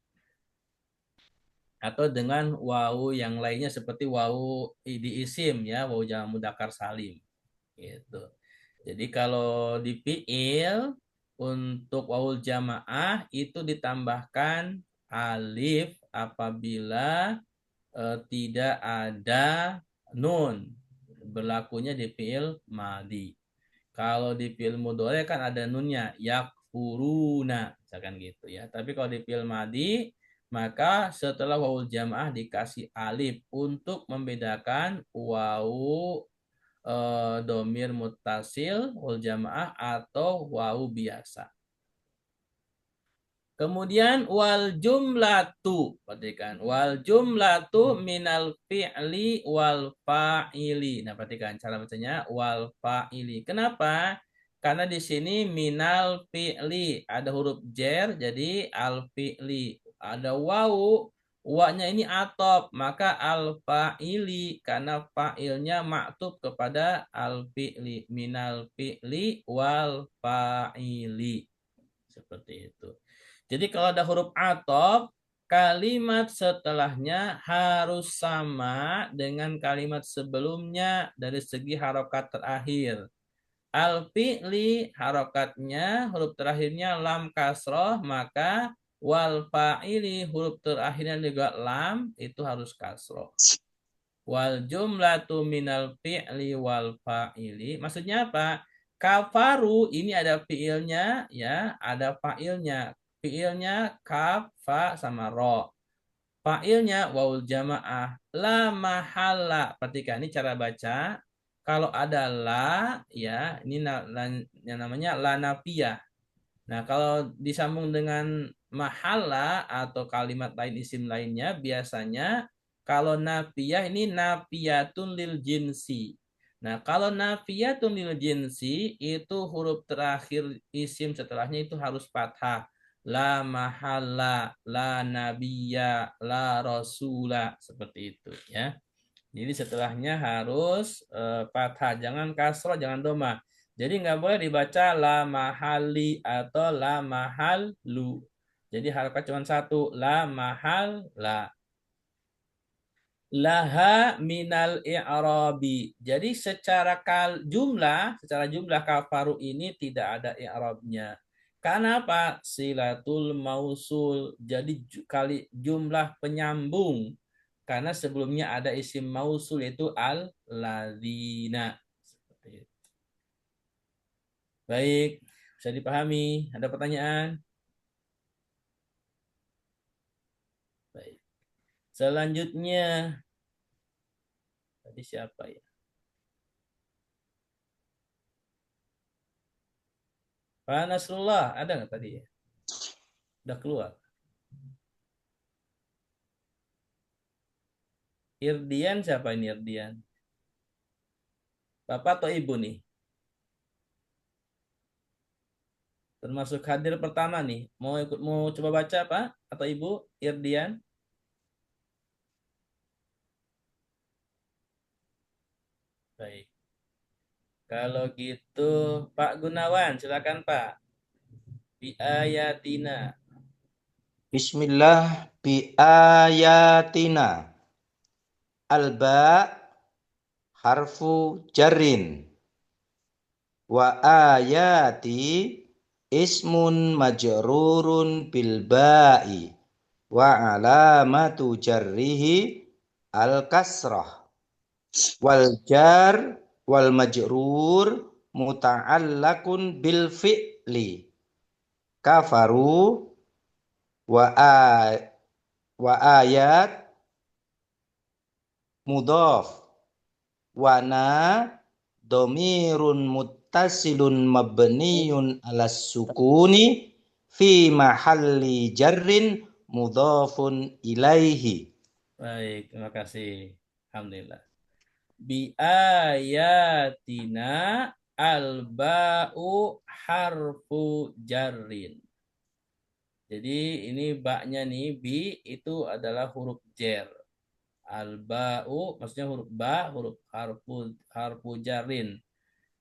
Atau dengan wawu yang lainnya seperti wawu di isim, ya, wawu jamak mudzakkar salim. Gitu. Jadi kalau di fi'il untuk wawul jamaah itu ditambahkan alif apabila tidak ada nun, berlakunya di fi'il madi. Kalau di fi'il mudhari kan ada nunnya, yakfuruna, misalkan gitu, ya. Tapi kalau di fi'il madi maka setelah wawul jamaah dikasih alif untuk membedakan wawu domir muttasil wal jamaah atau wawu biasa. Kemudian wal jumlatu, perhatikan, wal jumlatu minal fi'li wal fa'ili. Nah, perhatikan cara bacanya wal fa'ili. Kenapa? Karena di sini minal fi'li ada huruf jer, jadi al fi'li. Ada wawu, wa-nya ini atop, maka al fa'ili karena fa'ilnya maktub kepada al fi'li, minal fi'li wal fa'ili. Seperti itu. Jadi kalau ada huruf atop, kalimat setelahnya harus sama dengan kalimat sebelumnya dari segi harokat terakhir. Al fi'li harokatnya huruf terakhirnya lam kasroh, maka wal fa'ili huruf terakhirnya juga lam, itu harus kasroh. Wal jumlatu minal fi'li wal fa'ili. Maksudnya apa? Kafaru ini ada fi'ilnya, ya, ada fa'ilnya. Fi'ilnya kaf, fa, sama ro. Fa'ilnya wawul jamaah. La mahalla. Perhatikan, ini cara baca. Kalau ada la, ya, ini yang namanya la nafiyah. Nah, kalau disambung dengan mahalla atau kalimat lain isim lainnya, biasanya kalau nafiyah ini nafiyatun lil jinsi. Nah, kalau nafiyatun lil jinsi itu huruf terakhir isim setelahnya itu harus fathah. La mahalla, la nabiyya, la rasula, seperti itu, ya. Jadi setelahnya harus fathah, jangan kasroh, jangan doma. Jadi nggak boleh dibaca la mahali atau la mahalu. Jadi harokat cuma satu, la mahal la. Laha minal i'rabi. Jadi secara jumlah kafaru ini tidak ada i'rabnya. Karena apa? Silatul mausul. Jadi jumlah penyambung. Karena sebelumnya ada isim mausul yaitu al-ladzina. Seperti itu. Baik, bisa dipahami. Ada pertanyaan? Baik. Selanjutnya, tadi siapa ya? Pak Nasrullah, ada nggak tadi ya? Udah keluar. Irdian siapa ini Irdian? Bapak atau Ibu nih? Termasuk hadir pertama nih. Mau coba baca Pak atau Ibu Irdian? Baik. Kalau gitu Pak Gunawan, silakan Pak. Bi ayatina. Bismillah bi ayatina. Alba harfu jarrin. Wa ayati ismun majrurun bil ba'i. Wa alamatu jarrihi al kasrah. Wal jar wal majrur muta'allakun bil fi'li. Kafaru wa ayat mudhaf wana domirun muttasilun mabniyun alas sukuni fi mahalli jarrin mudhafun ilaihi. Baik, terima kasih. Alhamdulillah. Bi ayatina alba'u harfu jarrin. Jadi ini baknya nih, bi itu adalah huruf jer. Alba'u maksudnya huruf ba, huruf harfu jarrin.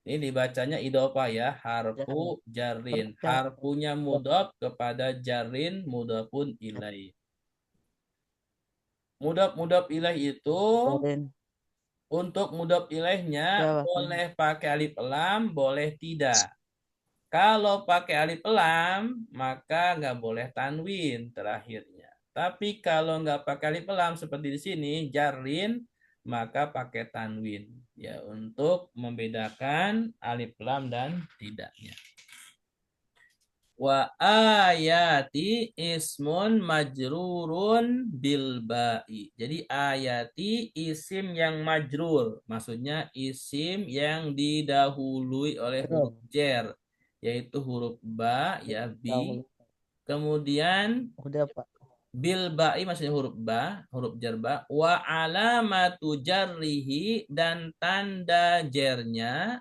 Ini dibacanya idhofah ya, harfu jarrin. Harfunya mudhaf kepada jarrin mudhafun ilaih. Mudhaf ilaih itu untuk mudhaf ilaihnya boleh pakai alif lam, boleh tidak. Kalau pakai alif lam, maka nggak boleh tanwin terakhirnya. Tapi kalau nggak pakai alif lam seperti di sini, jarrin, maka pakai tanwin. Ya, untuk membedakan alif lam dan tidaknya. Wa ayati ismun majrurun bil ba'i. Jadi ayati isim yang majrur. Maksudnya isim yang didahului oleh huruf jer. Yaitu huruf ba, ya bi. Kemudian bil ba'i maksudnya huruf ba, huruf jar ba. Wa alamatu jarrihi dan tanda jernya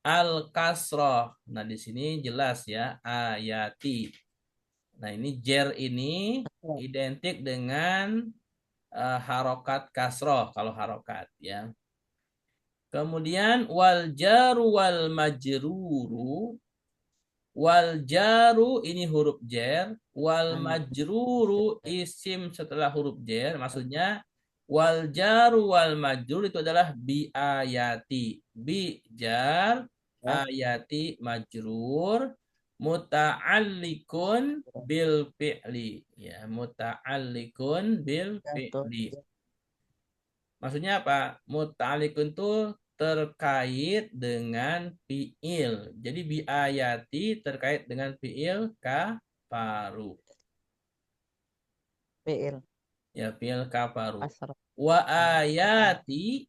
al-kasroh. Nah, di sini jelas ya, ayati. Nah, ini jer ini identik dengan harokat kasroh, kalau harokat ya. Kemudian wal jaru wal majruru. Wal jaru ini huruf jer. Wal majruru isim setelah huruf jer. Maksudnya wal jaru wal majrur itu adalah bi ayati. Bi jar ayati majrur muta'allikun bil fi'li ya, muta'allikun bil fi'li. Maksudnya apa? Muta'allikun itu terkait dengan fi'il. Jadi bi ayati terkait dengan fi'il kafaru. Ya, fi'il kafaru. Wa ayati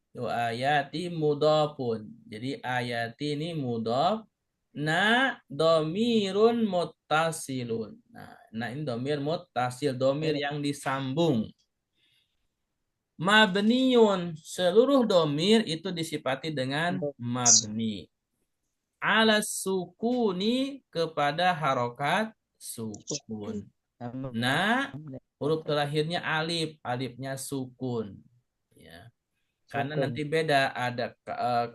mudhafun. Jadi ayati ini mudhaf. Na domirun muttasilun. Nah ini domir muttasil, domir yang disambung. Mabniun, seluruh domir itu disifati dengan mabni. Ala sukuni, kepada harokat sukun. Nah, huruf terakhirnya alif, alifnya sukun. Ya. Karena nanti beda, ada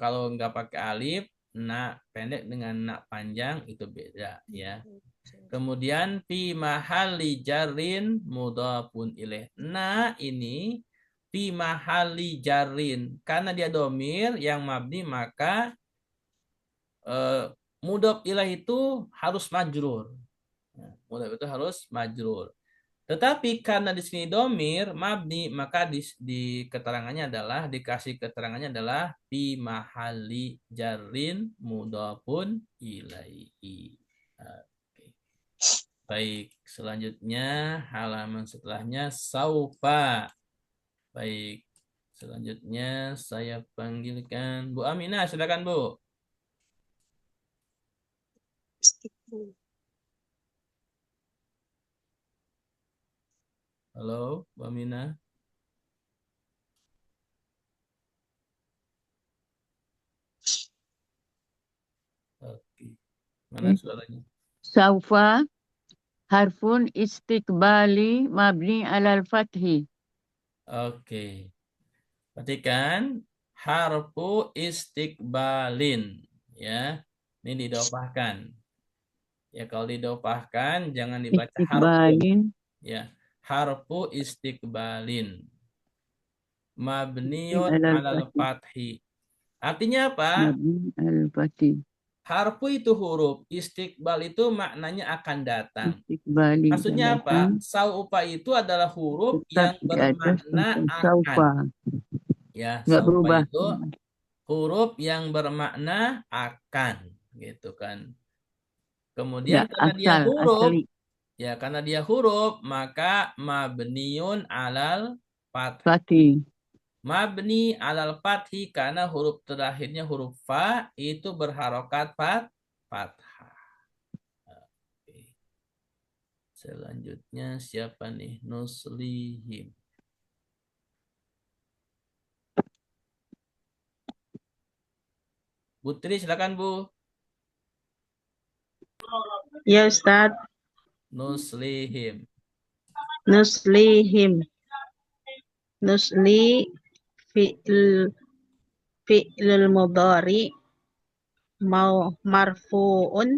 kalau nggak pakai alif, na pendek dengan na panjang itu beda ya. Kemudian fi mahalli jarrin mudhafun ilaih. Na ini fi mahalli jarrin, karena dia domir yang mabni maka mudhaf ilaih itu harus majrur. Mudhaf itu harus majrur. Tetapi karena di sini domir mabni, maka di keterangannya adalah, dikasih keterangannya adalah fi mahalli jarrin mudhafun ilaihi. Oke. Baik, selanjutnya halaman setelahnya saufa. Baik, selanjutnya saya panggilkan Bu Aminah, silakan Bu. Halo, Bu Aminah. Oke. Mana suaranya? Saufa harfun istiqbali mabni alal fathi. Oke. Perhatikan harfu istiqbalin ya. Ini didopahkan. Ya kalau didopahkan jangan dibaca harfun Istiqbalin ya. Harfu istiqbalin. Mabniun alal alal fathi. fathi. Artinya apa? Mabni alal fathi. Harfu itu huruf, istiqbal itu maknanya akan datang. Istiqbali Maksudnya apa? datang. Saufa itu adalah huruf Tetap yang di atas bermakna saufa. akan. Ya, Nggak saufa berubah. itu huruf yang bermakna akan, gitu kan. Kemudian Ya, karena dia asal, huruf, asli. ya karena dia huruf, maka mabniun alal fath. Fathi. Mabni alal fathi karena huruf terakhirnya huruf fa itu berharokat fathah. Oke. Selanjutnya siapa nih? Nuslihim. Putri silakan Bu. Ya Ustaz, Nuslihim. nuslihim. Nusli fi'il fi'il mudhari mau marfu'un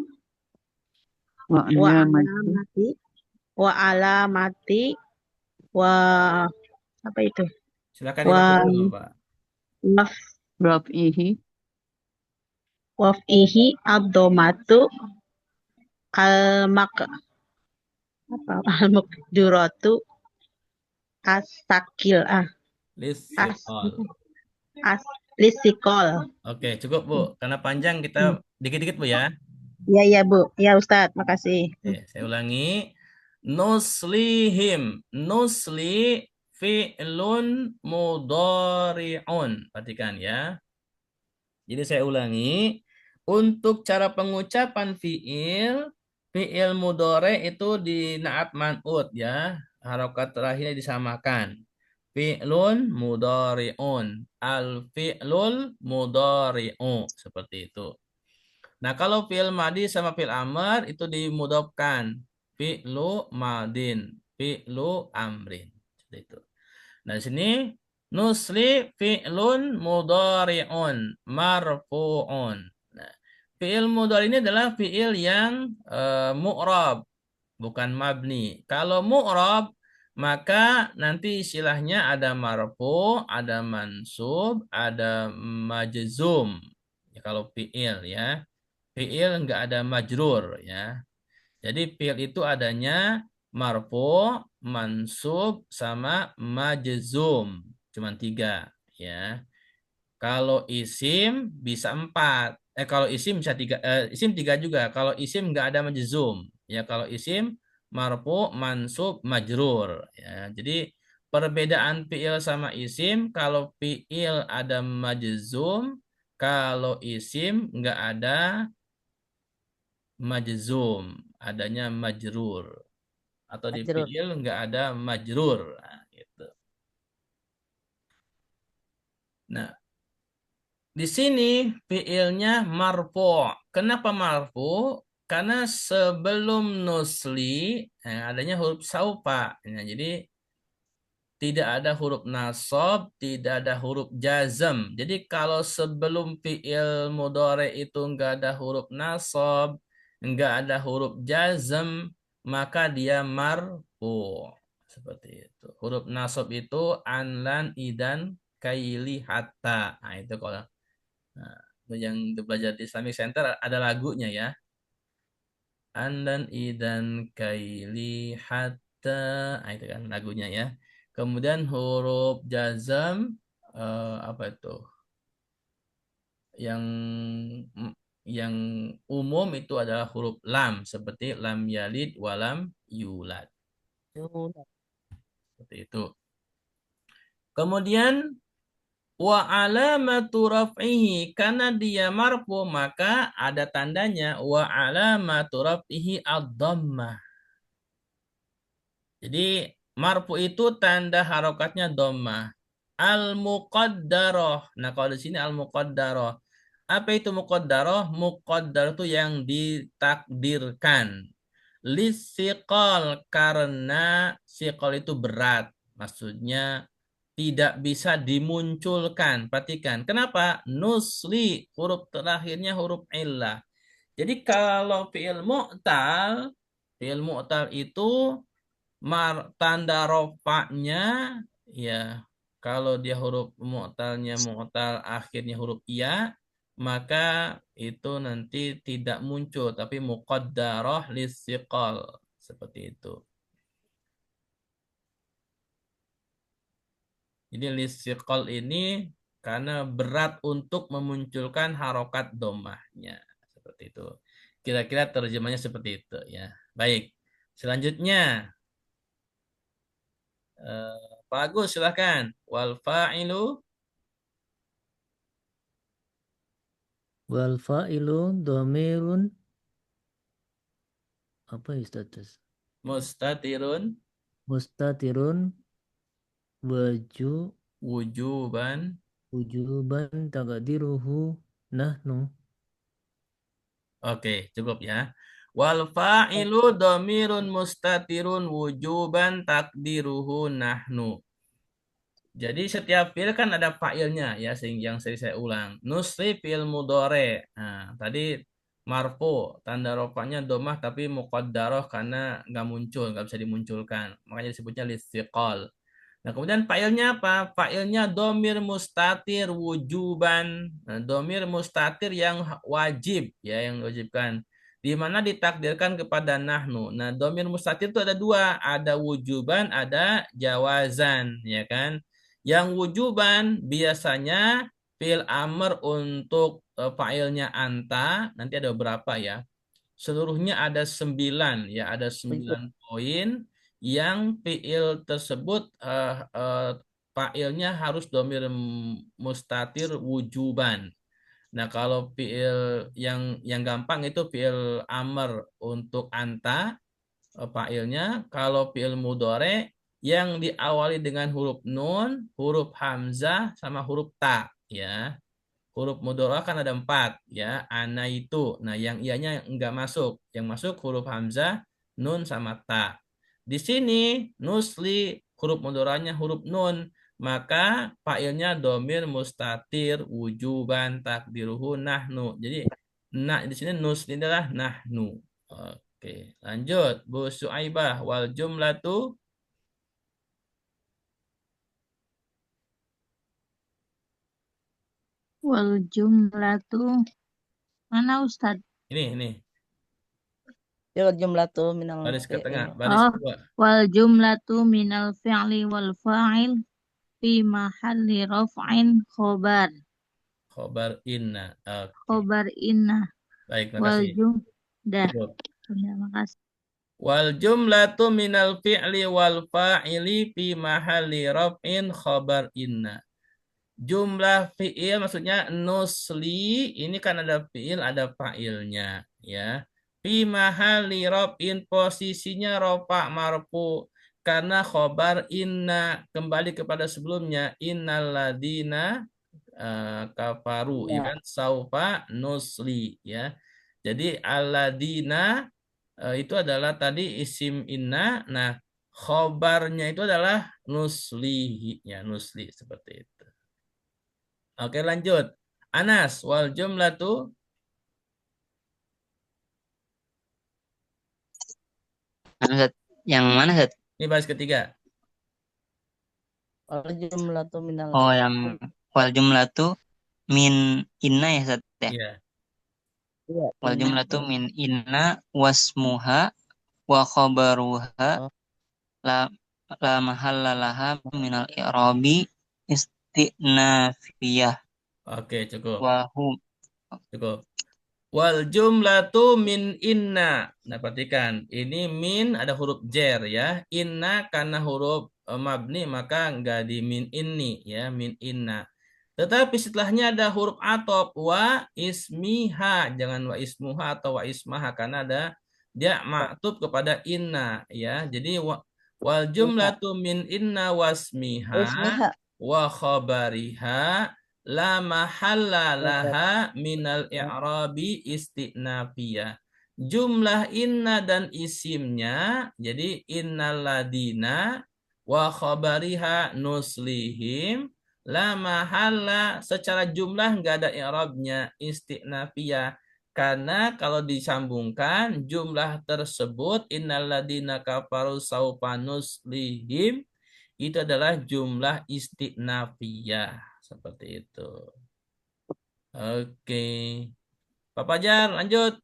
Wa wa alamati. alamati wa apa itu? Silakan dibaca Wa dulu, Pak. waf Raf'ihi. waf'ihi ad-dhamatu al-mak apa al-makjuratu as-sakil Lisikol. as lisikol. Oke, cukup Bu. Karena panjang kita dikit-dikit Bu ya. Ya Bu, ya Ustadz, makasih. Oke, saya ulangi. Nuslihim. Nusli fi'lun mudhari'un. Perhatikan ya. Jadi saya ulangi. Untuk cara pengucapan fi'il mudhari itu di naat man'ut ya. Harokat terakhirnya disamakan. Fi'lun mudhari'un. Al-fi'lul mudhari'u. Seperti itu. Nah, kalau fi'il madi sama fi'il amr itu dimudhofkan. Fi'lu madin, fi'lu amrin. Seperti itu. Nah, di sini nusli fi'lun mudhari'un marfu'un. Nah, fi'il mudhari ini adalah fi'il yang mu'rab, bukan mabni. Kalau mu'rab maka nanti istilahnya ada marfu, ada mansub, ada majzum. Ya, kalau fi'il ya. Fi'il nggak ada majrur ya. Jadi fi'il itu adanya marfu, mansub, sama majzum. Cuman 3 ya. Kalau isim bisa 4. Kalau isim bisa 3. Isim 3 juga. Kalau isim nggak ada majzum. Ya kalau isim marfu, mansub, majrur. Ya. Jadi perbedaan fi'il sama isim. Kalau fi'il ada majzum. Kalau isim nggak ada majzum, adanya majrur. Atau di fi'il nggak ada majrur. Nah, gitu. Nah, di sini fi'ilnya marfu'. Kenapa marfu'? Karena sebelum nusli adanya huruf saufa. Nah, jadi tidak ada huruf nasab, tidak ada huruf jazm. Jadi kalau sebelum fi'il mudhari itu nggak ada huruf nasab, nggak ada huruf jazm, maka dia marfu. Seperti itu. Huruf nasab itu anlan, idan, kaili, hatta. Nah, itu kalau yang belajar di Islamic Center ada lagunya ya. Anlan, idan, kaili, hatta. Nah, itu kan lagunya ya. Kemudian huruf jazam apa itu? Yang umum itu adalah huruf lam seperti lam yalid walam yulad. Seperti itu. Kemudian wa alamatu raf'ihi karena dia marfu maka ada tandanya wa alamatu raf'ihi ad-dhammah. Jadi marfu itu tanda harokatnya dhammah. Al-muqaddarah. Nah, kalau di sini al-muqaddarah. Apa itu muqaddarah? Muqaddar itu yang ditakdirkan. Lisikol, karena sikol itu berat. Maksudnya tidak bisa dimunculkan. Perhatikan. Kenapa? Nusli, huruf terakhirnya huruf illah. Jadi kalau fi'il mu'tal itu tanda rofaknya, ya kalau dia huruf mu'talnya mu'tal akhirnya huruf iya, maka itu nanti tidak muncul, tapi muqaddarah lissiqal. Seperti itu. Jadi lissiqal ini karena berat untuk memunculkan harokat domahnya. Seperti itu. Kira-kira terjemahnya seperti itu ya. Baik. Selanjutnya, Pak Agus silahkan. Wal fa'ilu Wal fa'ilu dhamirun apa ya status? mustatirun Mustatirun wujuban. wujuban taqdiruhu nahnu. Oke, cukup ya. Wal fa'ilu dhamirun mustatirun wujuban takdiruhu nahnu. Jadi setiap fi'il kan ada fa'ilnya ya, yang sering saya ulang. Nusri fi'il mudhari. Nah, tadi marfu, tanda rofaknya domah tapi muqaddarah karena nggak muncul, nggak bisa dimunculkan. Makanya disebutnya listiqal. Nah, kemudian fa'ilnya apa? Fa'ilnya domir mustatir wujuban. Nah, domir mustatir yang wajib, ya, yang diwajibkan. Di mana ditakdirkan kepada nahnu. Nah, domir mustatir itu ada dua. Ada wujuban, ada jawazan, ya kan? Yang wujuban biasanya fi'il amr untuk fa'ilnya anta. Nanti ada beberapa ya. Seluruhnya ada 9, ya, ada 9 poin yang fiil tersebut fa'ilnya harus domir mustatir wujuban. Nah, kalau fiil yang gampang itu fiil amr untuk anta fa'ilnya. Kalau fiil mudhari yang diawali dengan huruf nun, huruf hamzah sama huruf ta, ya. Huruf mudhari kan ada 4 ya, ana itu. Nah, yang ianya enggak masuk. Yang masuk huruf hamzah, nun sama ta. Di sini nusli huruf mudhari'nya huruf nun, maka fa'ilnya domir mustatir wujuban takdiruhu nahnu. Jadi di sini nusli adalah nahnu. Oke, lanjut Bu Syuaibah. Wal jumlatu Wal jumlatu mana Ustadz? ini Ya jumlatu minal baris ke tengah, fi'li. baris Oh, kedua. wal jumlatu minal fi'li wal fa'il fi mahalli raf'in khobar. Khobar inna. Oke. Khobar inna. Baik, Wal makasih. dah. Cukup. Terima kasih. Wal jumlatu minal fi'li wal fa'ili fi mahalli raf'in khabar inna. Jumlah fi'il maksudnya nusli, ini kan ada fi'il, ada fa'ilnya, ya. Fi mahalli raf'in, posisinya rofa marfu karena khabar inna, kembali kepada sebelumnya, innalladzina kafaru, ya kan, saufa nusli, ya. Jadi alladzina itu adalah tadi isim inna. Nah, khobarnya itu adalah nusli, ya, nusli seperti itu. Oke, lanjut. Anas, wal jumlatu Yang mana, Zat? ini baris ketiga. Wal jumlatu minal Oh, yang wal jumlatu min inna ya, Zat, ya? Iya. Wal jumlatu min inna wasmuha wa khabaruha la mahalla laha minal i'rabi istinafiyah. Oke, cukup. Wa hum. Cukup. Wal jumlatu min inna. Nah, perhatikan. Ini min ada huruf jer, ya. Inna karena huruf mabni maka enggak di min inni, ya. Min inna. Tetapi setelahnya ada huruf atop wa ismiha. Jangan wa ismuha atau wa ismaha karena ada dia maktub kepada inna, ya. Jadi wal jumlatu min inna wasmiha wa khabariha la mahalla laha minal i'rabi istinafiyah. Jumlah inna dan isimnya, jadi innal ladina wa khabariha nuslihim, la mahalla secara jumlah nggak ada i'rabnya istinafiyah. Karena kalau disambungkan jumlah tersebut innal ladina kafaru saufa nuslihim itu adalah jumlah istinafiyah. Seperti itu. Oke. Pak Fajar, lanjut.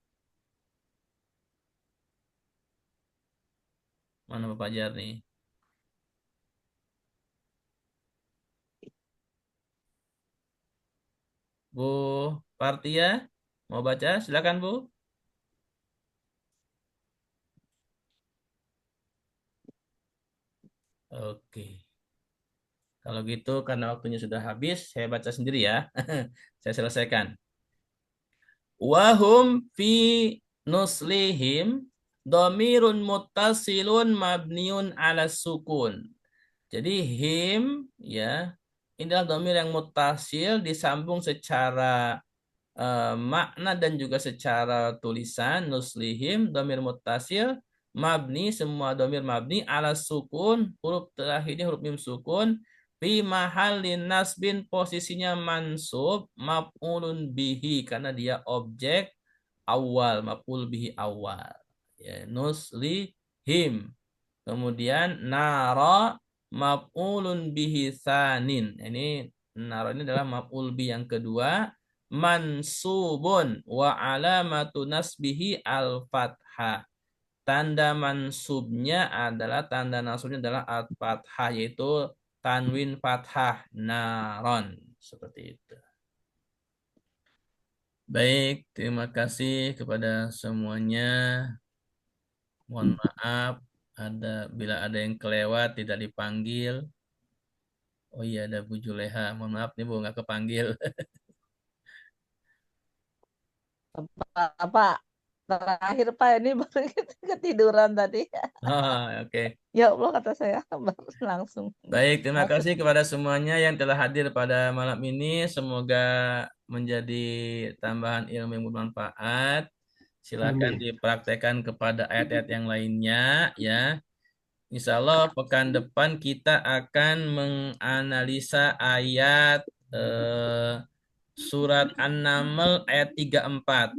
Mana Pak Fajar nih? Bu Partia, mau baca? Silakan Bu. Oke. Kalau gitu, karena waktunya sudah habis, saya baca sendiri ya. Saya selesaikan. Wahum fi nuslihim domirun muttasilun mabniun ala sukun. Jadi him ya, ini adalah domir yang muttasil disambung secara makna dan juga secara tulisan. Nuslihim domir muttasil mabni, semua domir mabni ala sukun, huruf terakhirnya huruf mim sukun, fi mahallin nasbin posisinya mansub, maf'ulun bihi karena dia objek awal, maf'ul bihi awal. Ya, nuslihim. Kemudian nara maf'ulun bihi tsanin. Ini nara ini adalah maf'ul bi yang kedua, mansubun wa alamatu nasbihi al-fathah. Tanda mansubnya adalah al-fathah, yaitu tanwin fathah naron. Seperti itu. Baik, terima kasih kepada semuanya. Mohon maaf bila ada yang kelewat tidak dipanggil. Oh iya, ada Bu Juleha. Mohon maaf nih Bu, nggak kepanggil. Pak, terakhir Pak ini baru ketiduran tadi. Oh, oke. Ya Allah kata saya baru langsung. Baik, terima kasih kepada semuanya yang telah hadir pada malam ini. Semoga menjadi tambahan ilmu yang bermanfaat. Silakan dipraktekkan kepada ayat-ayat yang lainnya ya. Insya Allah pekan depan kita akan menganalisa ayat surat An-Naml ayat 34.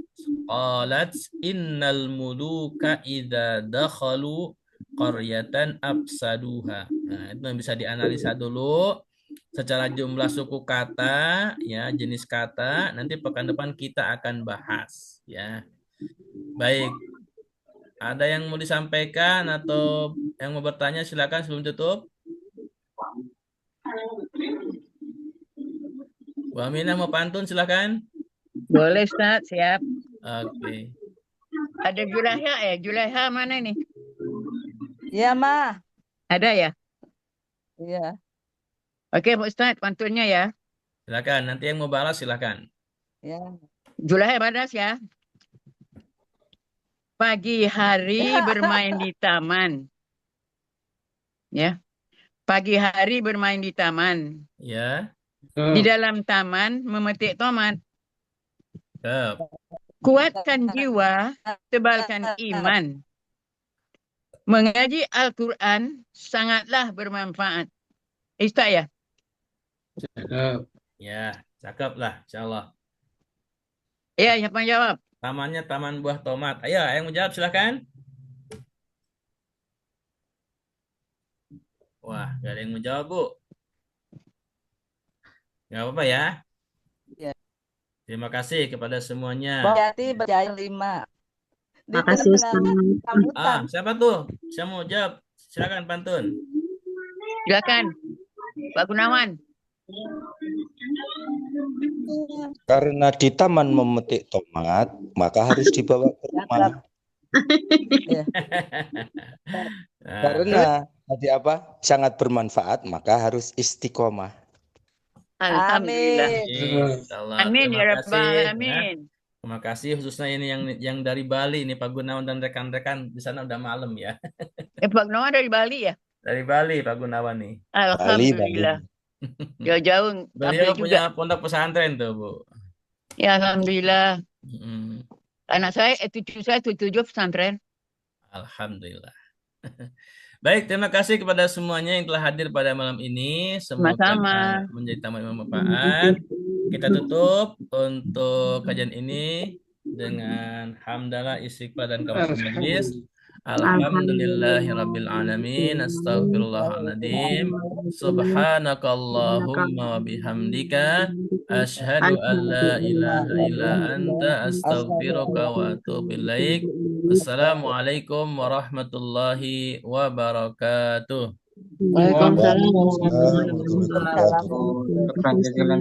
Qalat innal muluka idza dakhalu qaryatan afsaduha. Nah, itu yang bisa dianalisa dulu secara jumlah suku kata ya, jenis kata. Nanti pekan depan kita akan bahas ya. Baik. Ada yang mau disampaikan atau yang mau bertanya silakan sebelum tutup. Bu Aminah mau pantun silakan. Boleh Ustaz, siap. Oke. Ada Julaiha mana nih? Iya, Ma. Ada ya? Iya. Oke, Pak Ustaz, pantunnya ya. Silakan, nanti yang mau balas silakan. Ya. Julaiha badas ya. Pagi hari bermain di taman. Ya. Pagi hari bermain di taman. Ya. Di dalam taman memetik tomat. Kuatkan jiwa, tebalkan iman. Mengaji Al-Quran sangatlah bermanfaat. Ustaz ya? Cakep. Ya, cakep lah, insyaallah. Ya, siapa yang jawab? Tamannya taman buah tomat. Ayo, yang mau jawab silakan. Wah, gak ada yang mau jawab, Bu. Gak apa-apa ya. Ya. Terima kasih kepada semuanya. Berarti berjaya 5. Makasih Ustaz. Siapa tuh? Saya mau jawab. Silakan pantun. Silakan. Pak Gunawan. Karena di taman memetik tomat, maka harus dibawa ke rumah. Karena tadi apa? Sangat bermanfaat, maka harus istiqomah. Alhamdulillah. Amin ya rabbal alamin. Terima kasih khususnya ini yang dari Bali ini Pak Gunawan dan rekan-rekan di sana udah malam ya. Pak Gunawan dari Bali ya? Dari Bali Pak Gunawan nih. Alhamdulillah. Jauh-jauh Beliau tampil punya juga. pondok pesantren tuh, Bu. Ya, alhamdulillah. Mm, Anak saya, cucu saya 7 pesantren. Alhamdulillah. Baik, terima kasih kepada semuanya yang telah hadir pada malam ini. Semoga Sama-sama. menjadi tamat yang bermanfaat. Kita tutup untuk kajian ini dengan hamdalah, istighfar, dan kafaratul majelis. Alhamdulillahirabbil alamin. Astaghfirullahaladzim. Subhanakallahumma wa bihamdika asyhadu an la ilaha illa anta astaghfiruka wa atubu ilaik. Assalamualaikum warahmatullahi wabarakatuh. Waalaikumsalam Waalaikumsalam warahmatullahi warahmatullahi wabarakatuh. wabarakatuh.